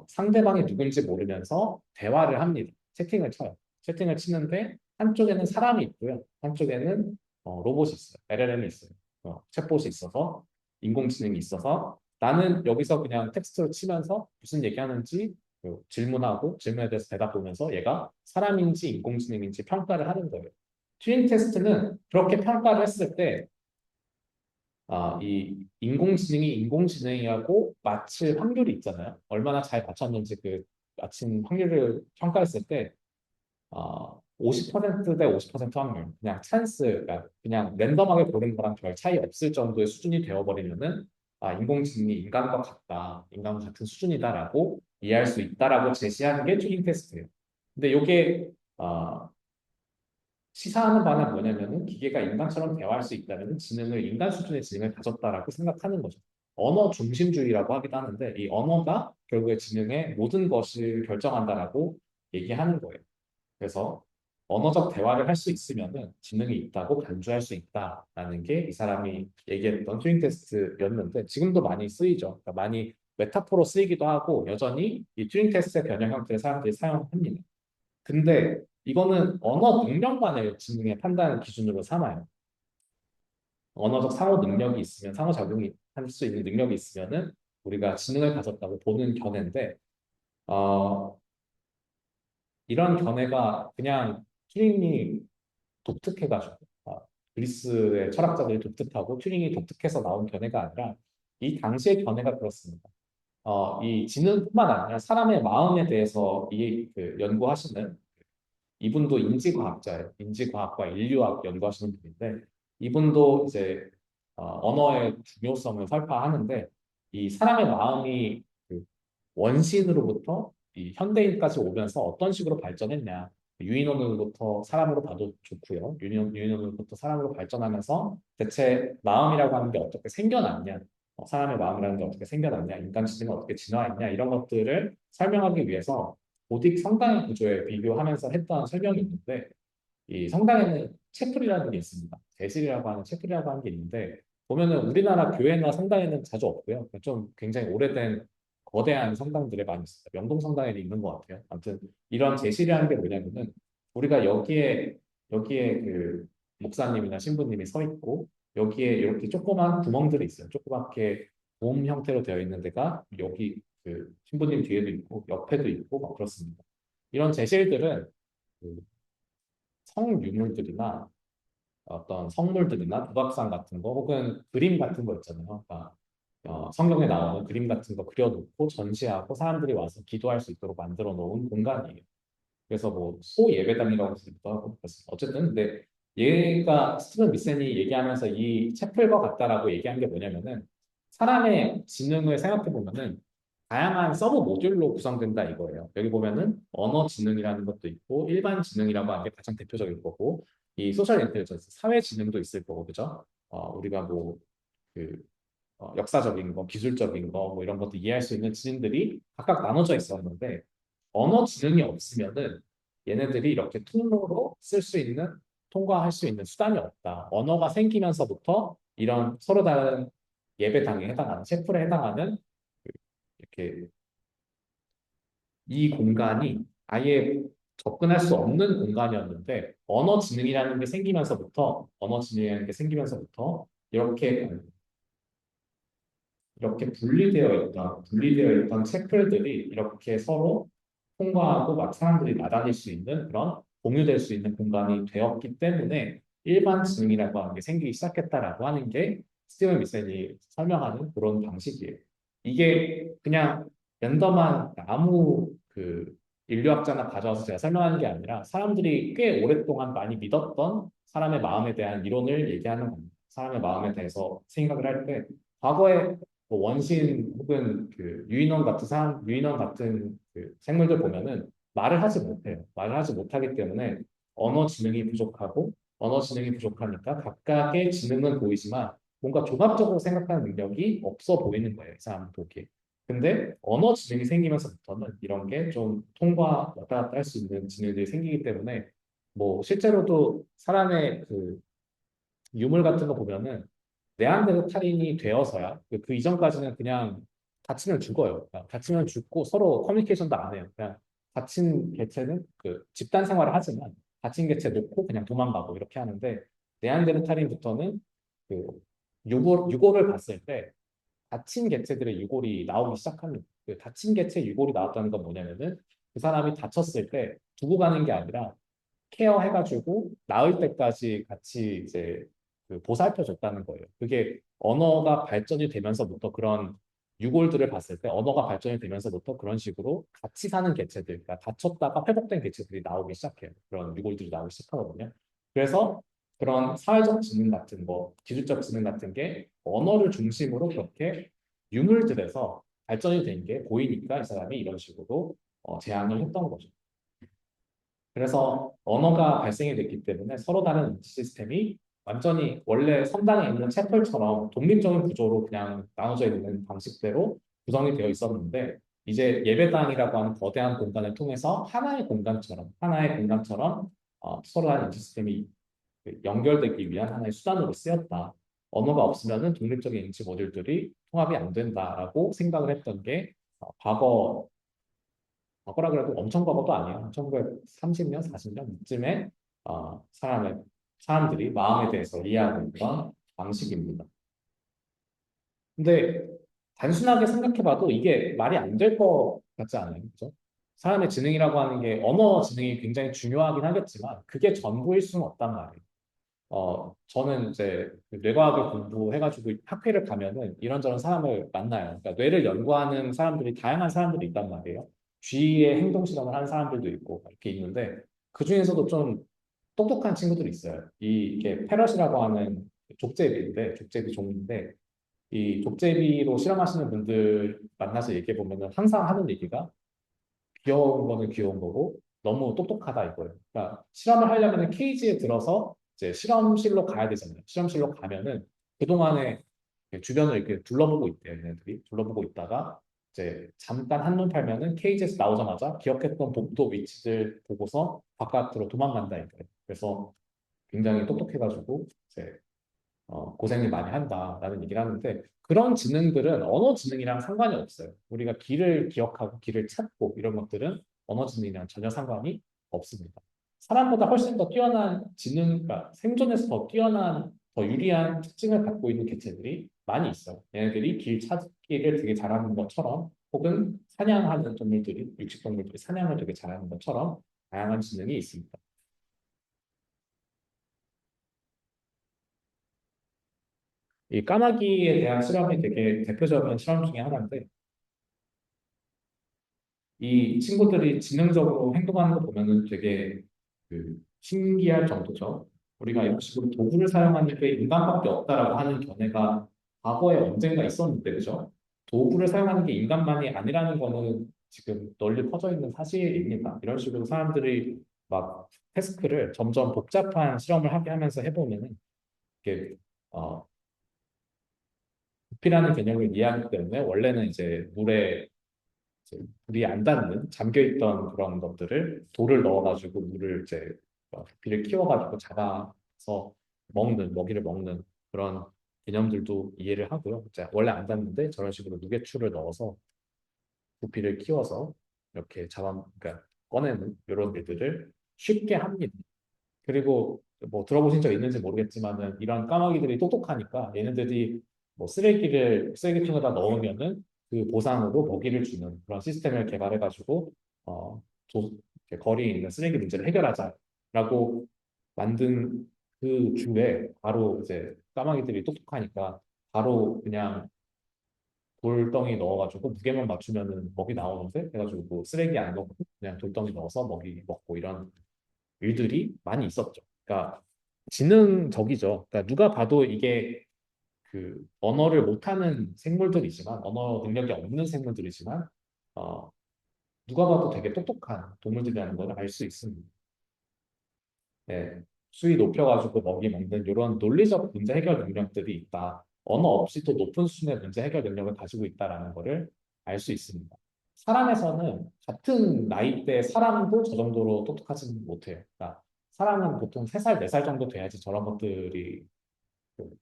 상대방이 누군지 모르면서 대화를 합니다. 채팅을 쳐요. 채팅을 치는데 한쪽에는 사람이 있고요. 한쪽에는 로봇이 있어요. LLM이 있어요. 챗봇이 있어서 인공지능이 있어서 나는 여기서 그냥 텍스트로 치면서 무슨 얘기하는지 질문하고 질문에 대해서 대답 보면서 얘가 사람인지 인공지능인지 평가를 하는 거예요. 튜링 테스트는 그렇게 평가를 했을 때 이 인공지능이 인공지능이라고 맞힐 확률이 있잖아요. 얼마나 잘 맞췄는지 그 맞힌 확률을 평가했을 때 50%대 50% 확률, 그냥 찬스, 그냥 랜덤하게 고른 거랑 별 차이 없을 정도의 수준이 되어버리면은 인공지능이 인간과 같다, 인간과 같은 수준이다라고 이해할 수 있다라고 제시하는 게 튜링 테스트예요. 근데 이게 시사하는 바는 뭐냐면은 기계가 인간처럼 대화할 수 있다면 지능을 인간 수준의 지능을 가졌다라고 생각하는 거죠. 언어 중심주의라고 하기도 하는데 이 언어가 결국에 지능의 모든 것을 결정한다라고 얘기하는 거예요. 그래서 언어적 대화를 할 수 있으면은 지능이 있다고 간주할 수 있다라는 게 이 사람이 얘기했던 튜링 테스트였는데 지금도 많이 쓰이죠. 그러니까 많이 메타포로 쓰이기도 하고 여전히 이 튜링 테스트의 변형 형태를 사람들이 사용합니다. 근데 이거는 언어 능력만을 지능의 판단 기준으로 삼아요. 언어적 상호 능력이 있으면 상호작용이 할 수 있는 능력이 있으면은 우리가 지능을 가졌다고 보는 견해인데 어, 이런 견해가 그냥 튜링이 독특해가지고 그리스의 철학자들이 독특하고 튜링이 독특해서 나온 견해가 아니라 이 당시의 견해가 그렇습니다. 이 지능뿐만 아니라 사람의 마음에 대해서 연구하시는 이분도 인지과학자예요. 인지과학과 인류학 연구하시는 분인데 이분도 이제 언어의 중요성을 설파하는데 이 사람의 마음이 그 원시인으로부터 이 현대인까지 오면서 어떤 식으로 발전했냐. 유인원으로부터 사람으로 봐도 좋고요. 유인원으로부터 사람으로 발전하면서 대체 마음이라고 하는 게 어떻게 생겨났냐. 사람의 마음이라는 게 어떻게 생겨났냐. 인간 지능은 어떻게 진화했냐. 이런 것들을 설명하기 위해서 고딕 성당의 구조에 비교하면서 했던 설명이 있는데 이 성당에는 채플이라는 게 있습니다. 대실이라고 하는 채플이라고 하는 게 있는데 보면은 우리나라 교회나 성당에는 자주 없고요. 좀 굉장히 오래된 거대한 성당들에 많이 있어요. 명동 성당에도 있는 것 같아요. 아무튼 이런 제실이라는 게 뭐냐면은 우리가 여기에 여기에 그 목사님이나 신부님이 서 있고 여기에 이렇게 조그만 구멍들이 있어요. 조그맣게 돔 형태로 되어 있는 데가 여기 그 신부님 뒤에도 있고 옆에도 있고 막 그렇습니다. 이런 제실들은 그 성유물들이나 어떤 성물들이나 조각상 같은 거 혹은 그림 같은 거 있잖아요. 그러니까 성경에 나오는 그림 같은 거 그려놓고 전시하고 사람들이 와서 기도할 수 있도록 만들어 놓은 공간이에요. 그래서 뭐 소예배당이라고 쓰기도 하고 그렇습니다. 어쨌든 근데 얘가 스티븐 미센이 얘기하면서 이 채플과 같다라고 얘기한 게 뭐냐면은 사람의 지능을 생각해 보면은 다양한 서브 모듈로 구성된다 이거예요. 여기 보면은 언어 지능이라는 것도 있고 일반 지능이라고 하는 게 가장 대표적일 거고 이 소셜 인텔리전스 사회 지능도 있을 거고 그죠? 우리가 뭐그 역사적인 거, 기술적인 거, 뭐 이런 것도 이해할 수 있는 지능들이 각각 나눠져 있었는데 언어 지능이 없으면은 얘네들이 이렇게 통로로 쓸 수 있는 통과할 수 있는 수단이 없다. 언어가 생기면서부터 이런 서로 다른 예배당에 해당하는 셰플에 해당하는 그 이렇게 이 공간이 아예 접근할 수 없는 공간이었는데 언어 지능이라는 게 생기면서부터 이렇게 분리되어 있던 채플들이 이렇게 서로 통과하고 막 사람들이 나다닐 수 있는 그런 공유될 수 있는 공간이 되었기 때문에 일반 지능이라고 하는 게 생기기 시작했다라고 하는 게 스티븐 미센이 설명하는 그런 방식이에요. 이게 그냥 랜덤한 아무 그 인류학자나 가져와서 제가 설명하는 게 아니라 사람들이 꽤 오랫동안 많이 믿었던 사람의 마음에 대한 이론을 얘기하는 겁니다. 사람의 마음에 대해서 생각을 할 때 과거에 뭐 원신 혹은 그 유인원 같은 그 생물들 보면은 말을 하지 못해요. 말을 하지 못하기 때문에 언어 지능이 부족하니까 각각의 지능은 보이지만 뭔가 종합적으로 생각하는 능력이 없어 보이는 거예요. 이 사람 보기에. 근데 언어 지능이 생기면서부터는 이런 게 좀 통과 왔다 갔다 할 수 있는 지능들이 생기기 때문에 뭐 실제로도 사람의 그 유물 같은 거 보면은 네안데르탈인이 되어서야 그 이전까지는 그냥 다치면 죽어요. 그냥 다치면 죽고 서로 커뮤니케이션도 안 해요. 그냥 다친 개체는 그 집단 생활을 하지만 다친 개체 놓고 그냥 도망가고 이렇게 하는데 네안데르탈인부터는 그 유골을 봤을 때 다친 개체들의 유골이 나오기 시작합니다. 그 다친 개체 유골이 나왔다는 건 뭐냐면은 그 사람이 다쳤을 때 두고 가는 게 아니라 케어해가지고 나을 때까지 같이 이제 그 보살펴줬다는 거예요. 그게 언어가 발전이 되면서부터 그런 유골들을 봤을 때 언어가 발전이 되면서부터 그런 식으로 같이 사는 개체들, 그러니까 다쳤다가 회복된 개체들이 나오기 시작해요. 그런 유골들이 나오기 시작하거든요. 그래서 그런 사회적 지능 같은 거, 기술적 지능 같은 게 언어를 중심으로 그렇게 유물들에서 발전이 된 게 보이니까 이 사람이 이런 식으로 제안을 했던 거죠. 그래서 언어가 발생이 됐기 때문에 서로 다른 인지 시스템이 완전히 원래 성당에 있는 채플처럼 독립적인 구조로 그냥 나눠져 있는 방식대로 구성이 되어 있었는데 이제 예배당이라고 하는 거대한 공간을 통해서 하나의 공간처럼 서로 다른 인지 시스템이 그 연결되기 위한 하나의 수단으로 쓰였다. 언어가 없으면은 독립적인 인지 모듈들이 통합이 안 된다라고 생각을 했던 게 과거라 그래도 엄청 과거도 아니에요. 1930년, 40년 이쯤에 어, 사람의 사람들이 마음에 대해서 이해하고 있던 방식입니다. 근데 단순하게 생각해봐도 이게 말이 안 될 것 같지 않아요? 그죠? 사람의 지능이라고 하는 게 언어 지능이 굉장히 중요하긴 하겠지만 그게 전부일 수는 없단 말이에요. 저는 이제 그 뇌과학을 공부해가지고 학회를 가면은 이런저런 사람을 만나요. 그러니까 뇌를 연구하는 사람들이 다양한 사람들이 있단 말이에요. 주위에 행동 실험을 하는 사람들도 있고 이렇게 있는데 그 중에서도 좀 똑똑한 친구들이 있어요. 이게 페럿이라고 하는 족제비 종인데 이 족제비로 실험하시는 분들 만나서 얘기해 보면은 항상 하는 얘기가 귀여운 거는 귀여운 거고 너무 똑똑하다 이거예요. 그러니까 실험을 하려면 케이지에 들어서 이제 실험실로 가야 되잖아요. 실험실로 가면은 그동안에 주변을 이렇게 둘러보고 있대요. 얘네들이 둘러보고 있다가 이제 잠깐 한눈 팔면은 케이지에서 나오자마자 기억했던 복도 위치들 보고서 바깥으로 도망간다 이거예요. 그래서 굉장히 똑똑해가지고 이제 고생을 많이 한다라는 얘기를 하는데 그런 지능들은 언어 지능이랑 상관이 없어요. 우리가 길을 기억하고 길을 찾고 이런 것들은 언어 지능이랑 전혀 상관이 없습니다. 사람보다 훨씬 더 뛰어난 지능, 그러니까 생존에서 더 뛰어난, 더 유리한 특징을 갖고 있는 개체들이 많이 있어요. 얘네들이 길 찾기를 되게 잘하는 것처럼, 혹은 사냥하는 동물들이, 육식동물들이 사냥을 되게 잘하는 것처럼 다양한 지능이 있습니다. 이 까마귀에 대한 실험이 되게 대표적인 실험 중에 하나인데, 이 친구들이 지능적으로 행동하는 거 보면은 되게 그 신기할 정도죠. 우리가 이런 식으로 도구를 사용하는 게 인간밖에 없다라고 하는 견해가 과거에 언젠가 있었는데, 그죠? 도구를 사용하는 게 인간만이 아니라는 거는 지금 널리 퍼져 있는 사실입니다. 이런 식으로 사람들이 막 태스크를 점점 복잡한 실험을 하게 하면서 해보면은 이게 부피라는 개념을 이해하기 때문에 원래는 이제 물에 이제 물이 안 닿는 잠겨있던 그런 것들을 돌을 넣어가지고 물을 이제 부피를 키워가지고 잡아서 먹이를 먹는 그런 개념들도 이해를 하고요. 이제 원래 안 닿는데 저런 식으로 무게추를 넣어서 부피를 키워서 이렇게 그러니까 꺼내는 이런 일들을 쉽게 합니다. 그리고 뭐 들어보신 적 있는지 모르겠지만은 이런 까마귀들이 똑똑하니까 얘네들이 뭐 쓰레기통에다 넣으면은 그 보상으로 먹이를 주는 그런 시스템을 개발해가지고 어, 이렇게 거리에 있는 쓰레기 문제를 해결하자라고 만든 그 주에 바로 이제 까마귀들이 똑똑하니까 바로 그냥 돌덩이 넣어가지고 무게만 맞추면은 먹이 나오는데 해가지고 뭐 쓰레기 안 넣고 그냥 돌덩이 넣어서 먹이 먹고 이런 일들이 많이 있었죠. 그러니까 지능적이죠. 그러니까 누가 봐도 이게 그 언어를 못하는 생물들이지만 언어 능력이 없는 생물들이지만 어, 누가 봐도 되게 똑똑한 동물들이라는 걸 알 수 있습니다. 네, 수위 높여가지고 먹이 먹는 이런 논리적 문제 해결 능력들이 있다. 언어 없이도 높은 수준의 문제 해결 능력을 가지고 있다라는 것을 알 수 있습니다. 사람에서는 같은 나이대 사람도 저 정도로 똑똑하지는 못해요. 그러니까 사람은 보통 3살, 4살 정도 돼야지 저런 것들이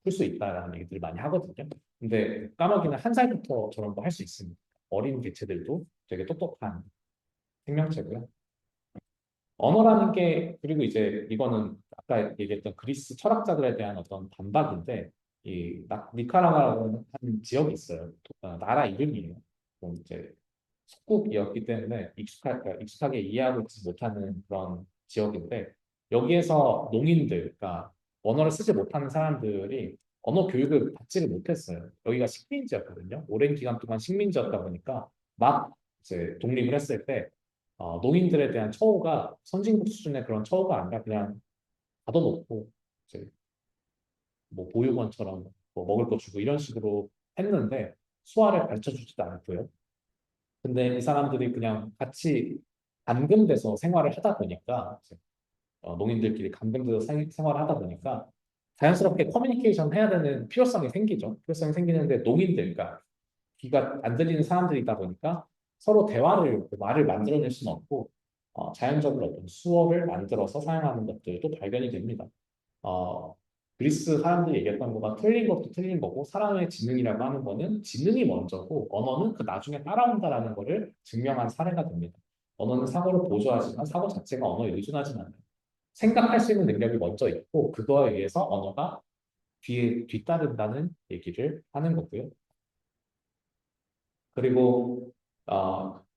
풀 수 있다라는 얘기들을 많이 하거든요. 근데 까마귀는 1살부터 저런 거 할 수 있습니다. 어린 개체들도 되게 똑똑한 생명체고요. 언어라는 게 그리고 이제 이거는 아까 얘기했던 그리스 철학자들에 대한 어떤 반박인데 이 니카라과라고 하는 지역이 있어요. 나라 이름이에요. 이제 속국이었기 때문에 그러니까 익숙하게 이해하고 있지 못하는 그런 지역인데 여기에서 농인들, 그러니까 언어를 쓰지 못하는 사람들이 언어 교육을 받지를 못했어요. 여기가 식민지였거든요. 오랜 기간 동안 식민지였다 보니까 막 이제 독립을 했을 때 농인들에 대한 처우가 선진국 수준의 그런 처우가 아니라 그냥 가둬놓고 이제 뭐 보육원처럼 뭐 먹을 거 주고 이런 식으로 했는데 수화를 가르쳐 주지도 않고요. 근데 이 사람들이 그냥 같이 감금돼서 생활을 하다 보니까 농인들끼리 감금돼서 생활을 하다 보니까 자연스럽게 커뮤니케이션 해야 되는 필요성이 생기죠. 필요성이 생기는데 농인들, 그러니까 귀가 안 들리는 사람들이다 보니까 서로 말을 만들어낼 수는 없고 자연적으로 어떤 수어를 만들어서 사용하는 것들도 발견이 됩니다. 어, 그리스 사람들이 얘기했던 거가 틀린 것도 틀린 거고 사람의 지능이라고 하는 거는 지능이 먼저고 언어는 그 나중에 따라온다라는 거를 증명한 사례가 됩니다. 언어는 사고를 보조하지만 사고 자체가 언어에 의존하지는 않아요. 생각할 수 있는 능력이 먼저 있고 그거에 의해서 언어가 뒤에 뒤따른다는 얘기를 하는 거고요. 그리고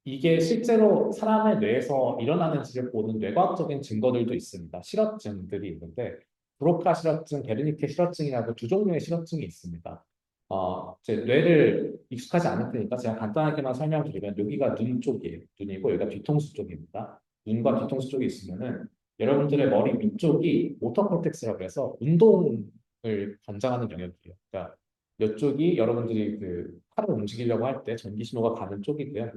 이게 실제로 사람의 뇌에서 일어나는지를 보는 뇌과학적인 증거들도 있습니다. 실어증들이 있는데 브로카 실어증, 베르니케 실어증이라고 두 종류의 실어증이 있습니다. 제 뇌를 익숙하지 않을 테니까 제가 간단하게만 설명드리면 여기가 눈 쪽이에요. 눈이고 여기가 뒤통수 쪽입니다. 눈과 뒤통수 쪽이 있으면은 여러분들의 머리 위쪽이 모터 코텍스라고 해서 운동을 관장하는 영역이에요. 그러니까 이쪽이 여러분들이 그 팔을 움직이려고 할 때 전기 신호가 가는 쪽이고요.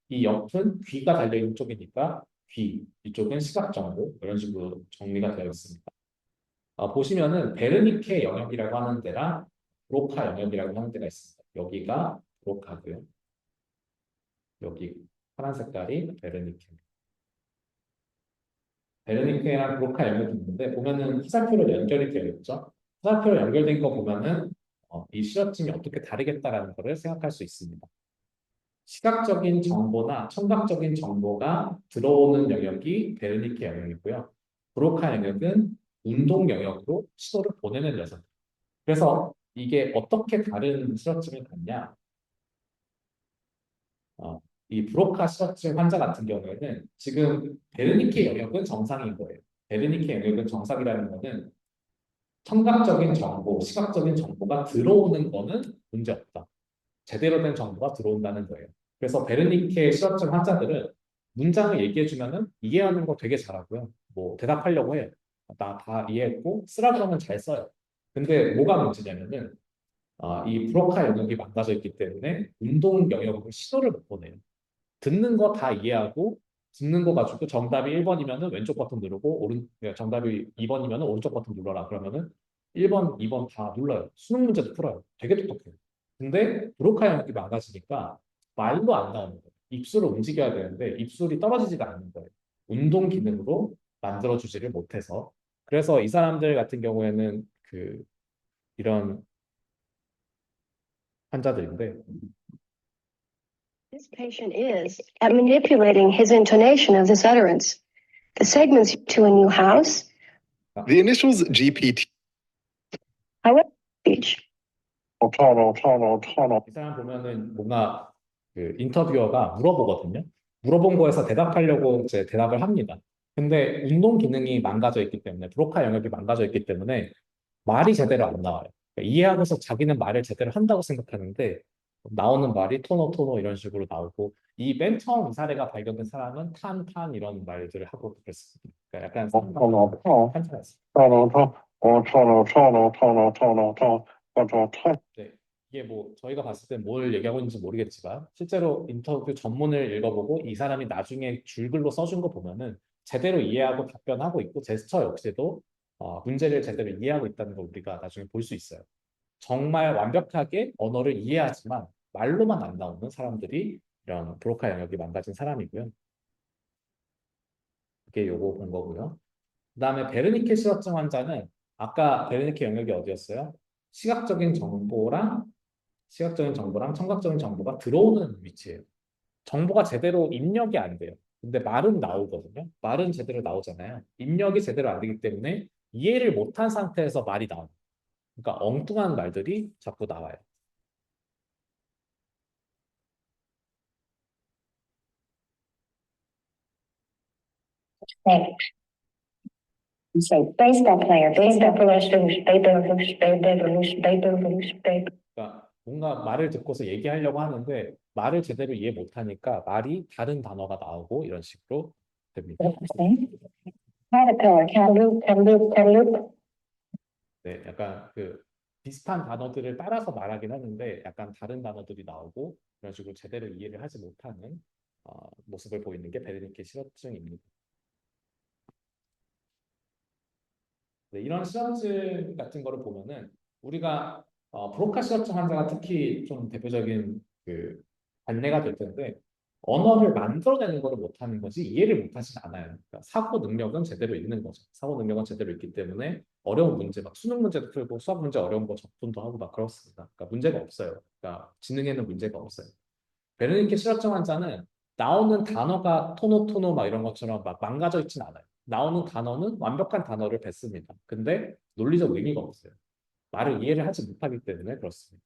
이 옆은 귀가 달려있는 쪽이니까 귀, 이쪽은 시각 정보 이런 식으로 정리가 되어 있습니다. 보시면은 베르니케 영역이라고 하는 데랑 브로카 영역이라고 하는 데가 있습니다. 여기가 브로카고요. 여기 파란 색깔이 베르니케. 베르니케랑 브로카 영역이 있는데 보면은 화살표로 연결이 되어 있죠. 화살표로 연결된 거 보면은 이 시각증이 어떻게 다르겠다라는 것을 생각할 수 있습니다. 시각적인 정보나 청각적인 정보가 들어오는 영역이 베르니케 영역이고요. 브로카 영역은 운동 영역으로 시도를 보내는 녀석. 그래서 이게 어떻게 다른 실어증을 갖냐? 어, 이 브로카 실어증 환자 같은 경우에는 지금 베르니케 영역은 정상인 거예요. 베르니케 영역은 정상이라는 거는 청각적인 정보, 시각적인 정보가 들어오는 거는 문제 없다. 제대로 된 정보가 들어온다는 거예요. 그래서 베르니케 실어증 환자들은 문장을 얘기해주면은 이해하는 거 되게 잘하고요. 뭐 대답하려고 해요. 나 다 이해했고 쓰라 그러면 잘 써요. 근데 뭐가 문제냐면은 이 브로카 영역이 망가져 있기 때문에 운동 영역으로 시도를 못 보내요. 듣는 거 다 이해하고 듣는 거 가지고 정답이 1번이면은 왼쪽 버튼 누르고 정답이 2번이면은 오른쪽 버튼 눌러라 그러면은 1번, 2번 다 눌러요. 수능 문제도 풀어요. 되게 똑똑해요. 근데 브로카 영역이 망가지니까 말도 안 나오는 거예요. 입술을 움직여야 되는데 입술이 떨어지지가 않는 거예요. 운동 기능으로 만들어주지를 못해서 그래서 이 사람들 같은 경우에는 이런 환자들인데 This patient is at manipulating his intonation of this utterance. The segments to a new house. The initials GPT. However, speech. 이 사람 보면은 뭔가 인터뷰어가 물어보거든요. 물어본 거에서 대답하려고 이제 대답을 합니다. 근데 운동 기능이 망가져 있기 때문에 브로카 영역이 망가져 있기 때문에 말이 제대로 안 나와요. 그러니까 이해하고서 자기는 말을 제대로 한다고 생각하는데 나오는 말이 토노 이런 식으로 나오고 이 맨 처음 이 사례가 발견된 사람은 탄 이런 말들을 하고 그랬습니다. 그러니까 약간 탄탄했어요. 네, 이게 뭐 저희가 봤을 때 뭘 얘기하고 있는지 모르겠지만 실제로 인터뷰 전문을 읽어보고 이 사람이 나중에 줄글로 써준 거 보면은 제대로 이해하고 답변하고 있고 제스처 역시도 문제를 제대로 이해하고 있다는 걸 우리가 나중에 볼 수 있어요. 정말 완벽하게 언어를 이해하지만 말로만 안 나오는 사람들이 이런 브로카 영역이 망가진 사람이고요. 이게 요거 본 거고요. 그다음에 베르니케 실어증 환자는 아까 베르니케 영역이 어디였어요? 시각적인 정보랑 청각적인 정보가 들어오는 위치예요. 정보가 제대로 입력이 안 돼요. 근데 말은 나오거든요. 말은 제대로 나오잖아요. 입력이 제대로 안 되기 때문에 이해를 못한 상태에서 말이 나와요. 그러니까 엉뚱한 말들이 자꾸 나와요. Hey. Say baseball player, baseball player, 그러니까 뭔가 말을 듣고서 얘기하려고 하는데 말을 제대로 이해 못하니까 말이 다른 단어가 나오고 이런 식으로 됩니다. caterpillar, cantaloupe. 네, 약간 비슷한 단어들을 따라서 말하긴 하는데 약간 다른 단어들이 나오고 이런 식으로 제대로 이해를 하지 못하는 모습을 보이는 게 베르니케 실어증입니다. 네, 이런 실어증 같은 거를 보면은 우리가 브로카 실어증 환자가 특히 좀 대표적인 관례가 될 텐데 언어를 만들어내는 것을 못하는 거지 이해를 못하진 않아요. 그러니까 사고 능력은 제대로 있는 거죠. 사고 능력은 제대로 있기 때문에 어려운 문제, 막 수능 문제도 풀고 수학 문제 어려운 거 적분도 하고 막 그렇습니다. 그러니까 문제가 없어요. 그러니까 지능에는 문제가 없어요. 베르니케 실어증 환자는 나오는 단어가 토노 막 이런 것처럼 막 망가져 있진 않아요. 나오는 단어는 완벽한 단어를 뱉습니다. 근데 논리적 의미가 없어요. 말을 이해를 하지 못하기 때문에 그렇습니다.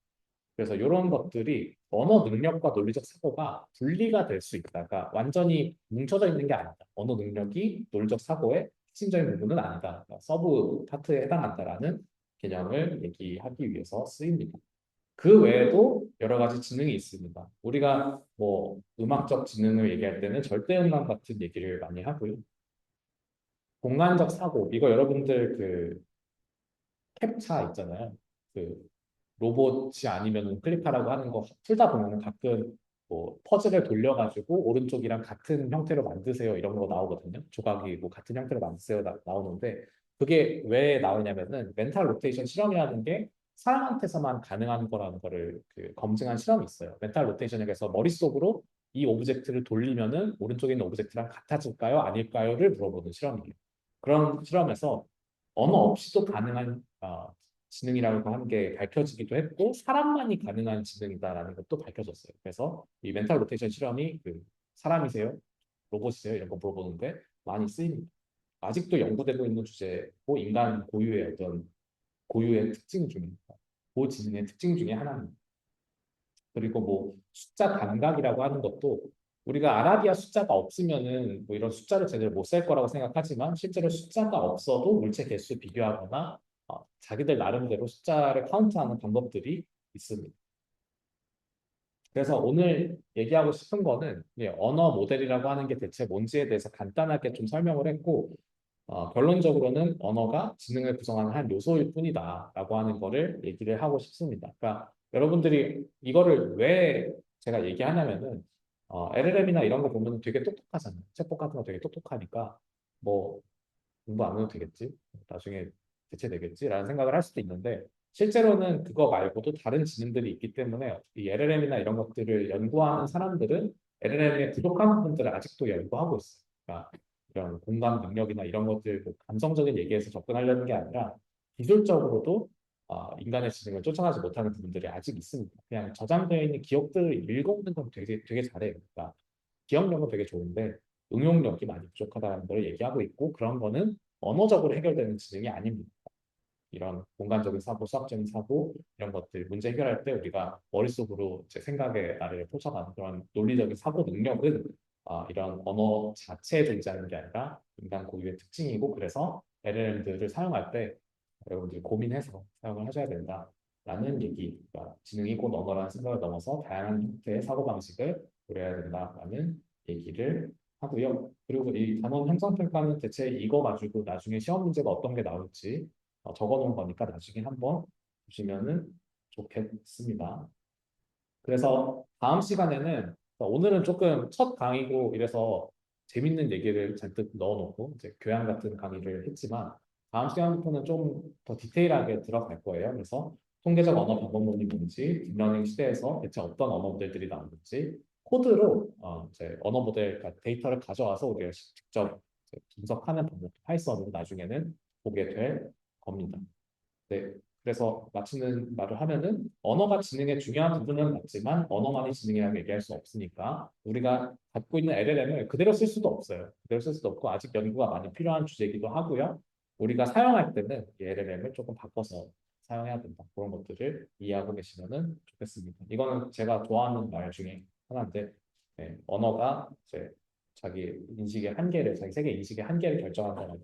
그래서 이런 것들이 언어 능력과 논리적 사고가 분리가 될 수 있다. 그러니까 완전히 뭉쳐져 있는 게 아니다. 언어 능력이 논리적 사고의 핵심적인 부분은 아니다. 그러니까 서브 파트에 해당한다라는 개념을 얘기하기 위해서 쓰입니다. 그 외에도 여러 가지 지능이 있습니다. 우리가 뭐 음악적 지능을 얘기할 때는 절대음감 같은 얘기를 많이 하고요. 공간적 사고, 이거 여러분들 캡차 있잖아요. 그 로봇이 아니면 클릭하라고 하는 거 풀다 보면 가끔 뭐 퍼즐을 돌려가지고 오른쪽이랑 같은 형태로 만드세요 이런 거 나오거든요. 조각이 뭐 같은 형태로 만드세요 나오는데 그게 왜 나오냐면은 멘탈 로테이션 실험이라는 게 사람한테서만 가능한 거라는 거를 검증한 실험이 있어요. 멘탈 로테이션에서 머릿속으로 이 오브젝트를 돌리면은 오른쪽에 있는 오브젝트랑 같아질까요? 아닐까요?를 물어보는 실험이에요. 그런 실험에서 언어 없이도 가능한 지능이라고 하는 게 밝혀지기도 했고 사람만이 가능한 지능이다라는 것도 밝혀졌어요. 그래서 이 멘탈 로테이션 실험이 사람이세요? 로봇이세요? 이런 거 물어보는데 많이 쓰입니다. 아직도 연구되고 있는 주제고 인간 고유의 어떤 고유의 특징 중에 고지능의 특징 중에 하나입니다. 그리고 뭐 숫자 감각이라고 하는 것도 우리가 아라비아 숫자가 없으면은 뭐 이런 숫자를 제대로 못 셀 거라고 생각하지만 실제로 숫자가 없어도 물체 개수 비교하거나 자기들 나름대로 숫자를 카운트하는 방법들이 있습니다. 그래서 오늘 얘기하고 싶은 거는 언어 모델이라고 하는 게 대체 뭔지에 대해서 간단하게 좀 설명을 했고 결론적으로는 언어가 지능을 구성하는 한 요소일 뿐이다라고 하는 거를 얘기를 하고 싶습니다. 그러니까 여러분들이 이거를 왜 제가 얘기하냐면은 LLM이나 이런 거 보면 되게 똑똑하잖아요. 챗봇 같은 거 되게 똑똑하니까 뭐 공부 안 해도 되겠지, 나중에 대체되겠지라는 생각을 할 수도 있는데 실제로는 그거 말고도 다른 지능들이 있기 때문에 이 LLM이나 이런 것들을 연구하는 사람들은 LLM의 부족한 부분들을 아직도 연구하고 있어요. 그러니까 이런 공감 능력이나 이런 것들 뭐 감성적인 얘기에서 접근하려는 게 아니라 기술적으로도 인간의 지능을 쫓아가지 못하는 부분들이 아직 있습니다. 그냥 저장되어 있는 기억들을 읽어오는 건 되게 잘해요. 그러니까 기억력은 되게 좋은데 응용력이 많이 부족하다는 걸 얘기하고 있고 그런 거는 언어적으로 해결되는 지능이 아닙니다. 이런 공간적인 사고, 수학적인 사고 이런 것들 문제 해결할 때 우리가 머릿속으로 제 생각의 나래를 펼쳐가는 그런 논리적인 사고 능력은 이런 언어 자체에 존재하는 게 아니라 인간 고유의 특징이고 그래서 LLM들을 사용할 때 여러분들이 고민해서 사용을 하셔야 된다라는 얘기. 그러니까 지능이 곧 언어라는 생각을 넘어서 다양한 형태의 사고 방식을 고려해야 된다라는 얘기를 하고요. 그리고 이 단원 형성평가는 대체 이거 가지고 나중에 시험 문제가 어떤 게 나올지 적어놓은 거니까 나중에 한번 보시면은 좋겠습니다. 그래서 다음 시간에는 오늘은 조금 첫 강의고 이래서 재밌는 얘기를 잔뜩 넣어놓고 이제 교양 같은 강의를 했지만 다음 시간부터는 좀 더 디테일하게 들어갈 거예요. 그래서 통계적 언어 방법론이 뭔지, 딥러닝 시대에서 대체 어떤 언어 모델들이 나오는지 코드로 이제 언어 모델 그러니까 데이터를 가져와서 우리가 직접 이제 분석하는 방법 파이썬으로 나중에는 보게 될 겁니다. 네. 그래서 마치는 말을 하면은 언어가 지능의 중요한 부분은 맞지만 언어만이 지능이라고 얘기할 수 없으니까 우리가 갖고 있는 LLM을 그대로 쓸 수도 없어요. 그대로 쓸 수도 없고 아직 연구가 많이 필요한 주제이기도 하고요. 우리가 사용할 때는 이 LLM을 조금 바꿔서 사용해야 된다. 그런 것들을 이해하고 계시면은 좋겠습니다. 이거는 제가 좋아하는 말 중에 하나인데 언어가 이제 자기 인식의 한계를, 자기 세계 인식의 한계를 결정한다는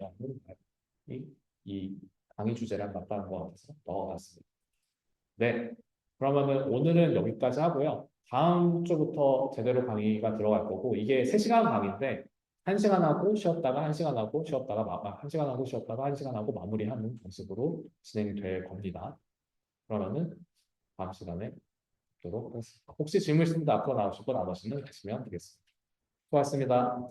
이 강의 주제랑 맞닿는 것 같아서 넣어봤습니다. 네, 그러면은 오늘은 여기까지 하고요. 다음 주부터 제대로 강의가 들어갈 거고 이게 3시간 강의인데 1시간 하고 쉬었다가 1시간 하고 쉬었다가 1시간 하고 쉬었다가 1시간 하고 마무리하는 방식으로 진행될 겁니다. 그러면은 다음 시간에 뵙도록 하겠습니다. 혹시 질문 있으면 앞으로 나오시고 나머지는 하시면 되겠습니다. 수고하셨습니다.